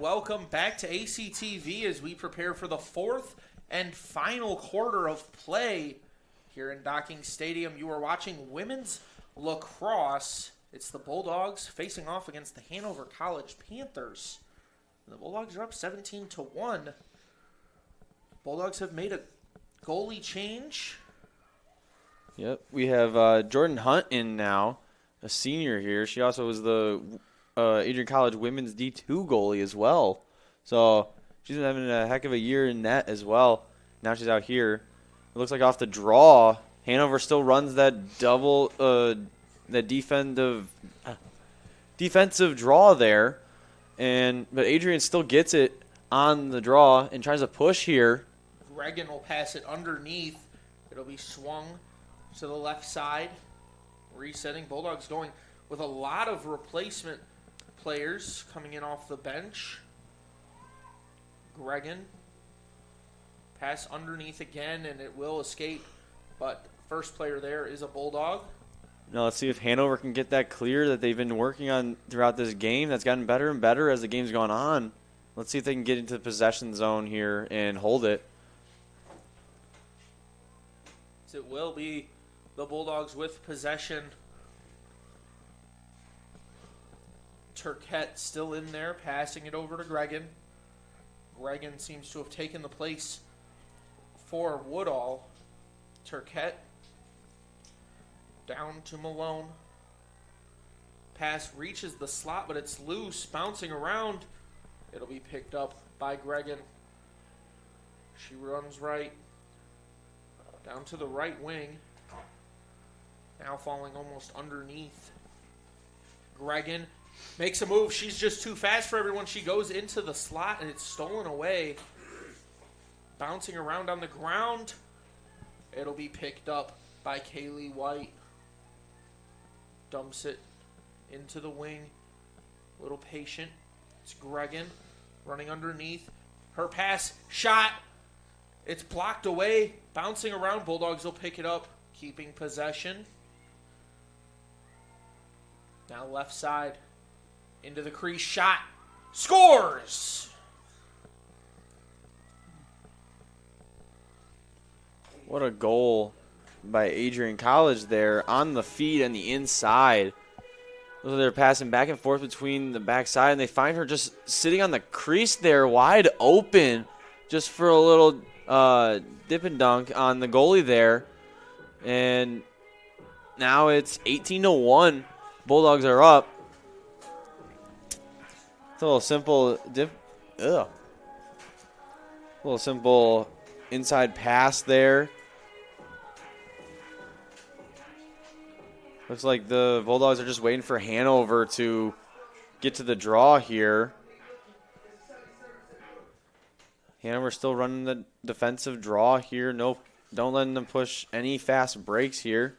Speaker 6: Welcome back to ACTV as we prepare for the fourth and final quarter of play here in Docking Stadium. You are watching women's lacrosse. It's the Bulldogs facing off against the Hanover College Panthers. The Bulldogs are up 17-1. Bulldogs have made a goalie change.
Speaker 7: Yep, we have Jordan Hunt in now, a senior here. She also was the Adrian College women's D2 goalie as well. So she's been having a heck of a year in net as well. Now she's out here. It looks like off the draw, Hanover still runs that double, that defensive draw there. But Adrian still gets it on the draw and tries to push here.
Speaker 6: Regan will pass it underneath. It'll be swung to the left side. Resetting. Bulldogs going with a lot of replacement players coming in off the bench. Regan. Pass underneath again, and it will escape. But first player there is a Bulldog.
Speaker 7: Now let's see if Hanover can get that clear that they've been working on throughout this game. That's gotten better and better as the game's gone on. Let's see if they can get into the possession zone here and hold it.
Speaker 6: It will be the Bulldogs with possession. Turquette still in there, passing it over to Gregan. Gregan seems to have taken the place for Woodall. Turquette down to Malone. Pass reaches the slot, but it's loose, bouncing around. It'll be picked up by Gregan. She runs right. Down to the right wing. Now falling almost underneath. Gregan makes a move. She's just too fast for everyone. She goes into the slot, and it's stolen away. Bouncing around on the ground. It'll be picked up by Kaylee White. Dumps it into the wing. A little patient. It's Gregan running underneath. Her pass, shot. It's blocked away. Bouncing around. Bulldogs will pick it up, keeping possession. Now left side. Into the crease. Shot. Scores!
Speaker 7: What a goal by Adrian College there on the feet and the inside. They're passing back and forth between the backside, and they find her just sitting on the crease there, wide open, just for a little dip and dunk on the goalie there. And now it's 18-1. Bulldogs are up. It's a little simple dip. A little simple inside pass there. Looks like the Bulldogs are just waiting for Hanover to get to the draw here. Hanover still running the defensive draw here. Nope, don't let them push any fast breaks here.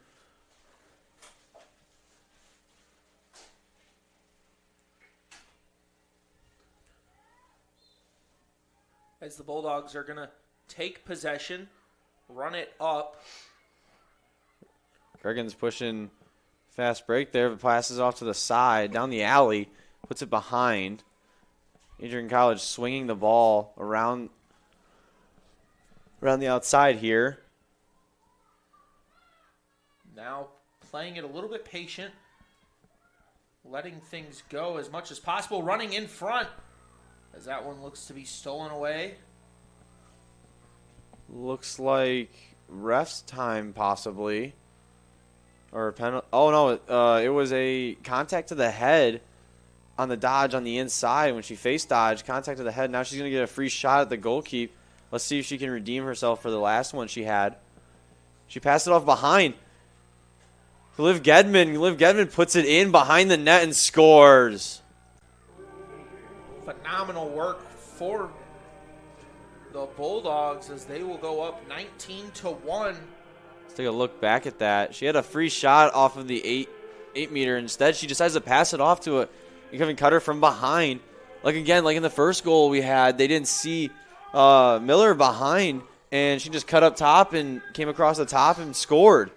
Speaker 6: As the Bulldogs are going to take possession, run it up.
Speaker 7: Gregan's pushing fast break there, but passes off to the side, down the alley, puts it behind. Adrian College swinging the ball around the outside here.
Speaker 6: Now playing it a little bit patient, letting things go as much as possible, running in front as that one looks to be stolen away.
Speaker 7: Looks like ref's time possibly. Or a penalty. Oh, no, it was a contact to the head on the dodge on the inside when she face dodged. Contact to the head. Now she's going to get a free shot at the goalkeeper. Let's see if she can redeem herself for the last one she had. She passed it off behind. Liv Gedman puts it in behind the net and scores.
Speaker 6: Phenomenal work for the Bulldogs as they will go up 19-1.
Speaker 7: Let's take a look back at that. She had a free shot off of the 8 meter. Instead, she decides to pass it off to a Kevin Cutter from behind. Like in the first goal we had, they didn't see Miller behind, and she just cut up top and came across the top and scored.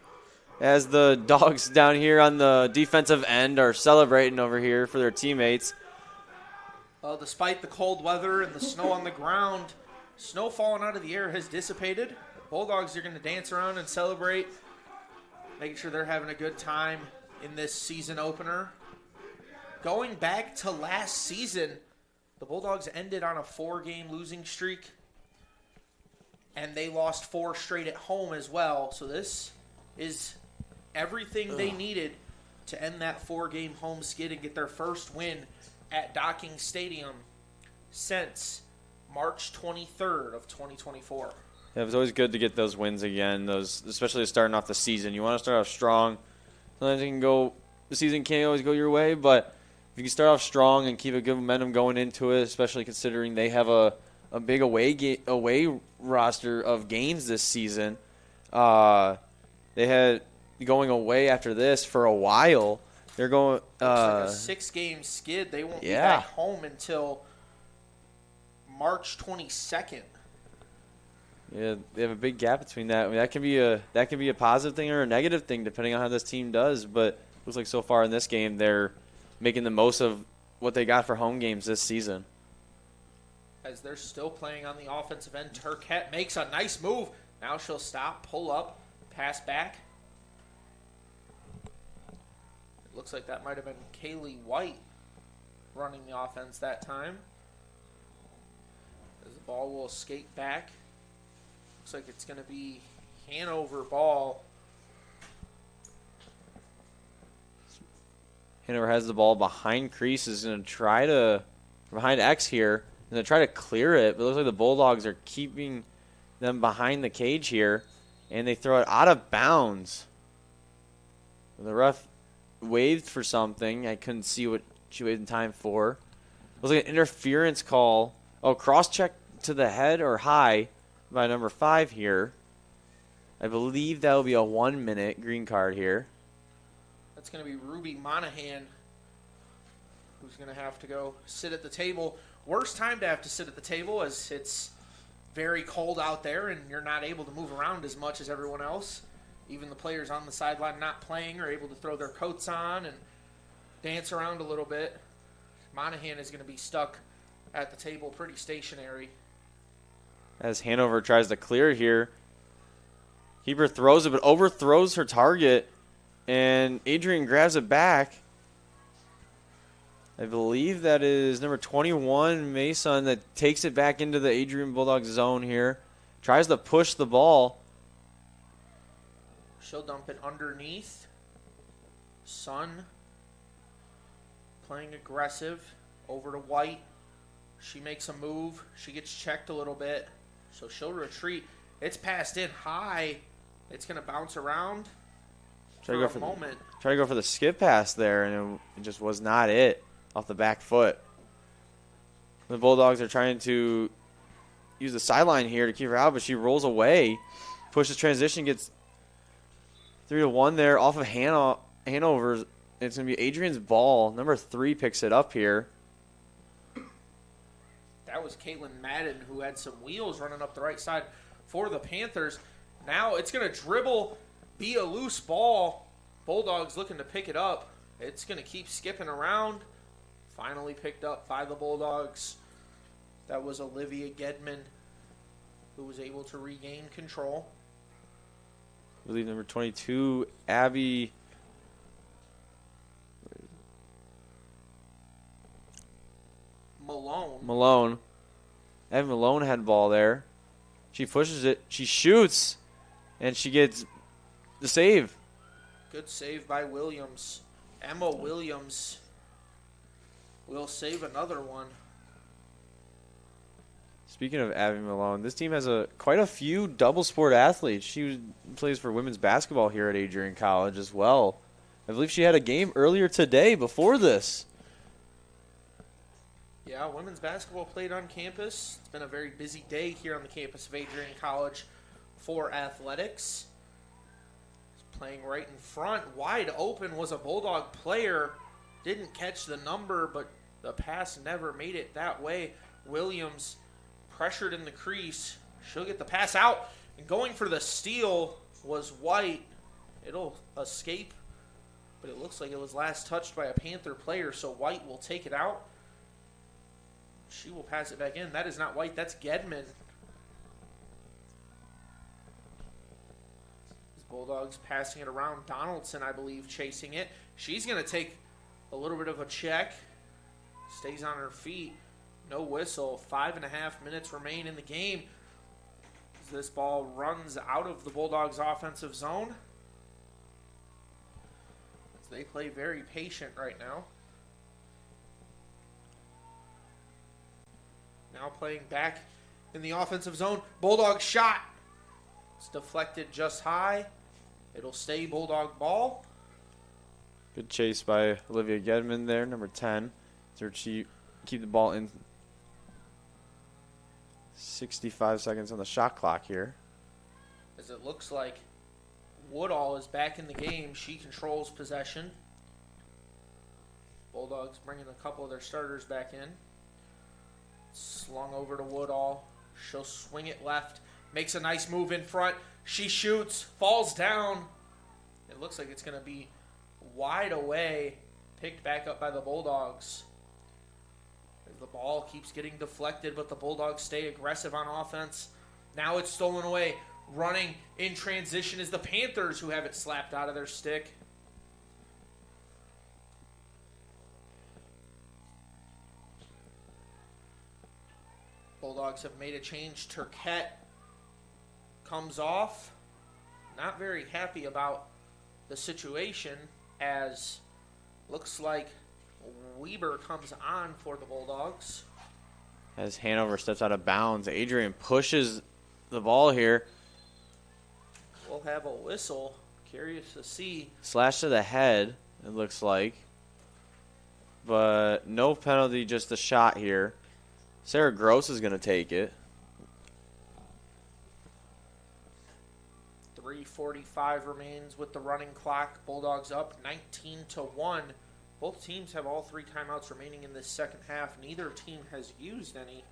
Speaker 7: As the Dogs down here on the defensive end are celebrating over here for their teammates.
Speaker 6: Well, despite the cold weather and the snow on the ground, snow falling out of the air has dissipated. Bulldogs are going to dance around and celebrate, making sure they're having a good time in this season opener. Going back to last season, the Bulldogs ended on a 4-game losing streak, and they lost 4 straight at home as well. So this is everything they needed to end that 4-game home skid and get their first win at Docking Stadium since March 23rd of 2024.
Speaker 7: Yeah, it was always good to get those wins again, especially starting off the season. You want to start off strong. Sometimes the season can't always go your way, but if you can start off strong and keep a good momentum going into it, especially considering they have a big away roster of games this season. They had going away after this for a while. They're going
Speaker 6: looks like a 6-game skid. They won't be back home until March 22nd.
Speaker 7: Yeah, they have a big gap between that. I mean, that can be a positive thing or a negative thing depending on how this team does. But it looks like so far in this game they're making the most of what they got for home games this season.
Speaker 6: As they're still playing on the offensive end, Turquette makes a nice move. Now she'll stop, pull up, pass back. It looks like that might have been Kaylee White running the offense that time. As the ball will skate back. Looks like it's going to be Hanover ball.
Speaker 7: Hanover has the ball behind crease, is going to try to, behind X here, and they try to clear it, but it looks like the Bulldogs are keeping them behind the cage here, and they throw it out of bounds. The ref waved for something. I couldn't see what she waited in time for. It was like an interference call. Oh, cross-check to the head or high by number 5 here. I believe that will be a 1-minute green card here.
Speaker 6: That's going to be Ruby Monahan, who's going to have to go sit at the table. Worst time to have to sit at the table, as it's very cold out there and you're not able to move around as much as everyone else. Even the players on the sideline not playing are able to throw their coats on and dance around a little bit. Monahan is going to be stuck at the table pretty stationary.
Speaker 7: As Hanover tries to clear here, keeper throws it but overthrows her target, and Adrian grabs it back. I believe that is number 21, Mason, that takes it back into the Adrian Bulldogs zone here. Tries to push the ball.
Speaker 6: She'll dump it underneath. Sun playing aggressive. Over to White. She makes a move. She gets checked a little bit. So she'll retreat. It's passed in high. It's going to bounce around for a moment.
Speaker 7: Try to go for the skip pass there, and it just was not it. Off the back foot. The Bulldogs are trying to use the sideline here to keep her out, but she rolls away. Pushes transition, gets 3-1 there off of Hanover. It's going to be Adrian's ball. Number 3 picks it up here.
Speaker 6: That was Caitlin Madden, who had some wheels running up the right side for the Panthers. Now it's going to dribble, be a loose ball. Bulldogs looking to pick it up. It's going to keep skipping around. Finally picked up by the Bulldogs. That was Olivia Gedman, who was able to regain control.
Speaker 7: I believe number 22, Abby Malone. Abby Malone had the ball there. She pushes it. She shoots. And she gets the save.
Speaker 6: Good save by Williams. Emma Williams will save another one.
Speaker 7: Speaking of Abby Malone, this team has quite a few double sport athletes. She plays for women's basketball here at Adrian College as well. I believe she had a game earlier today before this.
Speaker 6: Yeah, women's basketball played on campus. It's been a very busy day here on the campus of Adrian College for athletics. It's playing right in front. Wide open was a Bulldog player. Didn't catch the number, but the pass never made it that way. Williams pressured in the crease. She'll get the pass out. And going for the steal was White. It'll escape, but it looks like it was last touched by a Panther player, so White will take it out. She will pass it back in. That is not White. That's Gedman. Bulldogs passing it around. Donaldson, I believe, chasing it. She's going to take a little bit of a check. Stays on her feet. No whistle. 5.5 minutes remain in the game. As this ball runs out of the Bulldogs' offensive zone. As they play very patient right now. Now playing back in the offensive zone. Bulldog shot. It's deflected just high. It'll stay Bulldog ball.
Speaker 7: Good chase by Olivia Gedman there, number 10. So she keep the ball in. 65 seconds on the shot clock here.
Speaker 6: As it looks like Woodall is back in the game. She controls possession. Bulldogs bringing a couple of their starters back in. Slung over to Woodall. She'll swing it left. makes a nice move in front. She shoots, falls down. It looks like it's going to be wide away, picked back up by the Bulldogs. As the ball keeps getting deflected, but the Bulldogs stay aggressive on offense. Now it's stolen away. Running in transition is the Panthers, who have it slapped out of their stick. Bulldogs have made a change. Turquette comes off. Not very happy about the situation, as looks like Weber comes on for the Bulldogs.
Speaker 7: As Hanover steps out of bounds, Adrian pushes the ball here.
Speaker 6: We'll have a whistle. Curious to see.
Speaker 7: Slash to the head, it looks like. But no penalty, just a shot here. Sarah Gross is going to take it.
Speaker 6: 3:45 remains with the running clock. Bulldogs up 19-1. Both teams have all 3 timeouts remaining in this second half. Neither team has used any.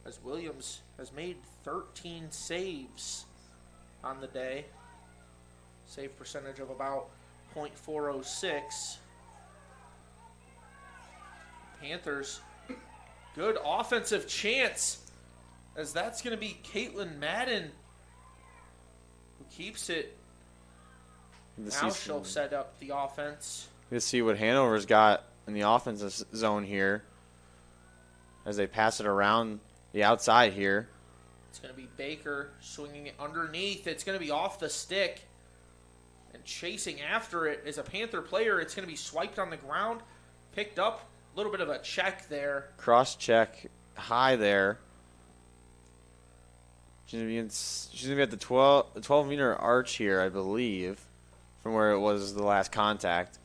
Speaker 6: As Williams has made 13 saves on the day. Save percentage of about .406. Panthers, good offensive chance, as that's going to be Caitlin Madden who keeps it. Now she'll set up the offense.
Speaker 7: Let's see what Hanover's got in the offensive zone here as they pass it around the outside here.
Speaker 6: It's going to be Baker swinging it underneath. It's going to be off the stick, and chasing after it is a Panther player. It's going to be swiped on the ground, picked up. A little bit of a check there.
Speaker 7: Cross check high there. She's gonna be at the 12-meter arch here, I believe, from where it was the last contact.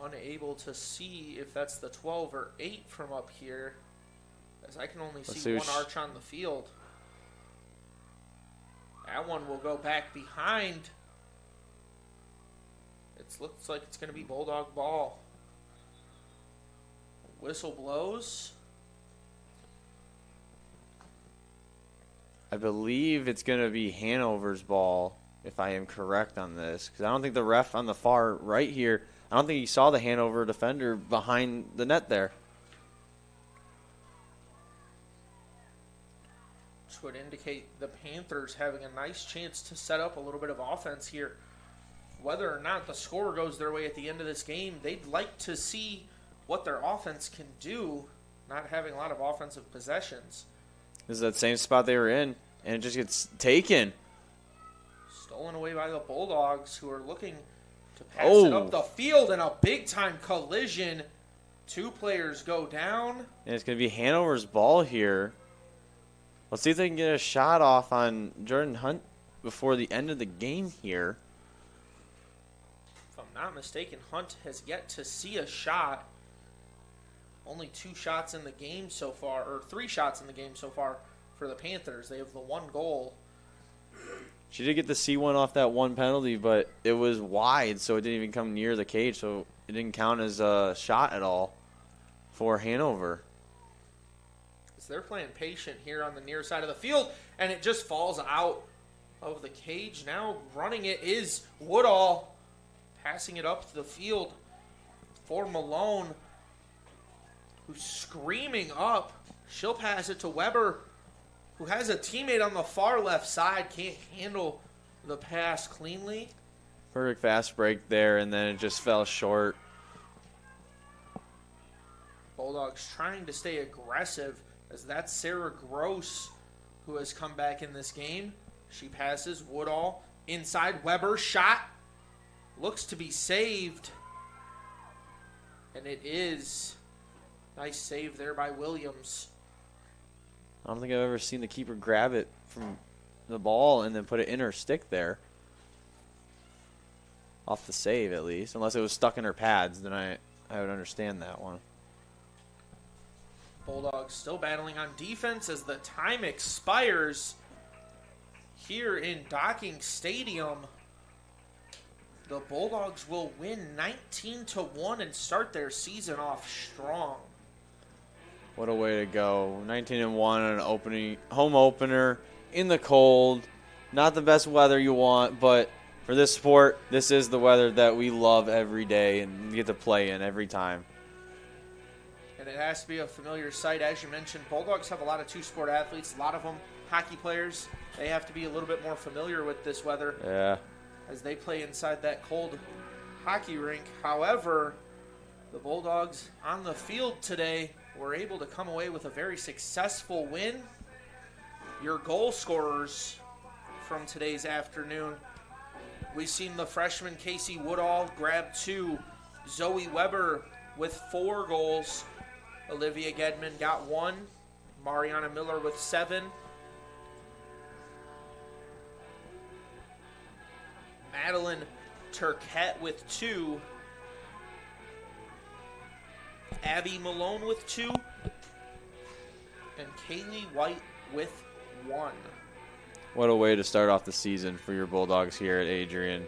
Speaker 6: Unable to see if that's the 12 or 8 from up here, as I can only see one arch on the field. That one will go back behind. It looks like it's going to be Bulldog ball. Whistle blows.
Speaker 7: I believe it's going to be Hanover's ball, if I am correct on this, because I don't think the ref on the far right here, I don't think he saw the Hanover defender behind the net there.
Speaker 6: Which would indicate the Panthers having a nice chance to set up a little bit of offense here. Whether or not the score goes their way at the end of this game, they'd like to see what their offense can do, not having a lot of offensive possessions.
Speaker 7: This is that same spot they were in, and it just gets taken.
Speaker 6: Stolen away by the Bulldogs, who are looking to pass it up the field, in a big-time collision. 2 players go down.
Speaker 7: And it's going to be Hanover's ball here. Let's see if they can get a shot off on Jordan Hunt before the end of the game here.
Speaker 6: If I'm not mistaken, Hunt has yet to see a shot. Only 2 shots in the game so far, or 3 shots in the game so far for the Panthers. They have the 1 goal.
Speaker 7: She did get the C1 off that 1 penalty, but it was wide, so it didn't even come near the cage, so it didn't count as a shot at all for Hanover.
Speaker 6: So they're playing patient here on the near side of the field, and it just falls out of the cage. Now running it is Woodall, passing it up to the field for Malone, who's screaming up. She'll pass it to Weber, who has a teammate on the far left side, can't handle the pass cleanly.
Speaker 7: Perfect fast break there, and then it just fell short.
Speaker 6: Bulldogs trying to stay aggressive, as that's Sarah Gross who has come back in this game. She passes Woodall inside. Weber shot. Looks to be saved. And it is. Nice save there by Williams.
Speaker 7: I don't think I've ever seen the keeper grab it from the ball and then put it in her stick there. Off the save, at least. Unless it was stuck in her pads, then I would understand that one.
Speaker 6: Bulldogs still battling on defense as the time expires here in Docking Stadium. the Bulldogs will win 19-1 and start their season off strong.
Speaker 7: What a way to go. 19-1 on an home opener in the cold. Not the best weather you want, but for this sport, this is the weather that we love every day and get to play in every time.
Speaker 6: And it has to be a familiar sight. As you mentioned, Bulldogs have a lot of two-sport athletes, a lot of them hockey players. They have to be a little bit more familiar with this weather.
Speaker 7: Yeah.
Speaker 6: As they play inside that cold hockey rink. However, the Bulldogs on the field today were able to come away with a very successful win. Your goal scorers from today's afternoon, we've seen the freshman Casey Woodall grab 2, Zoe Weber with 4 goals, Olivia Gedman got 1, Mariana Miller with 7, Madeline Turquette with 2, Abby Malone with 2, and Kaylee White with 1.
Speaker 7: What a way to start off the season for your Bulldogs here at Adrian.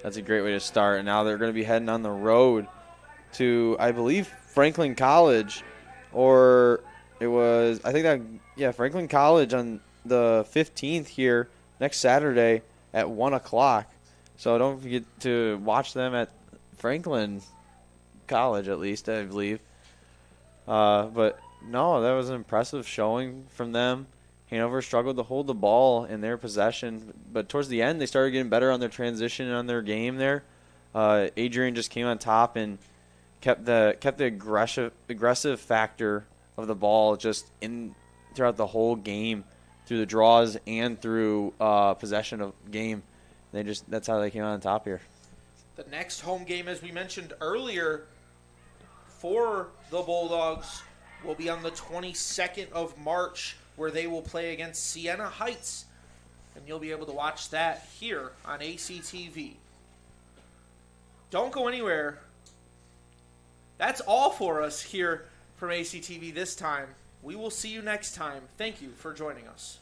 Speaker 7: That's a great way to start. And now they're going to be heading on the road to, I believe, Franklin College. Or it was, Franklin College on the 15th here next Saturday at 1 o'clock. So don't forget to watch them at Franklin College, at least, I believe. But, no, that was an impressive showing from them. Hanover struggled to hold the ball in their possession, but towards the end they started getting better on their transition and on their game there. Adrian just came on top and kept the aggressive factor of the ball just in throughout the whole game, through the draws and through possession of game. That's how they came on top here.
Speaker 6: The next home game, as we mentioned earlier, for the Bulldogs will be on the 22nd of March, where they will play against Siena Heights. And you'll be able to watch that here on ACTV. Don't go anywhere. That's all for us here from ACTV this time. We will see you next time. Thank you for joining us.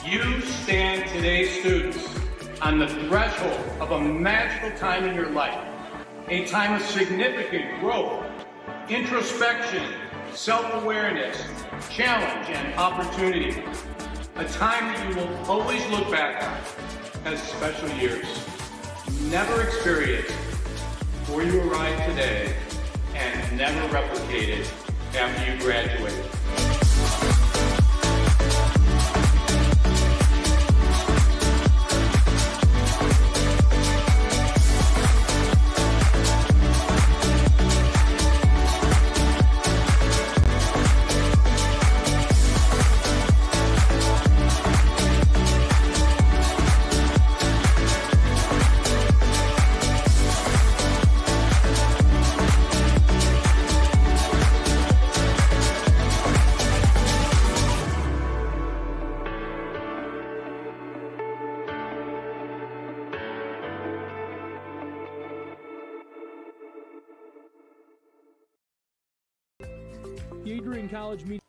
Speaker 4: You stand today, students, on the threshold of a magical time in your life, a time of significant growth, introspection, self-awareness, challenge, and opportunity. A time that you will always look back on as special years. Never experienced before you arrived today, and never replicated after you graduate.
Speaker 8: The Adrian College Media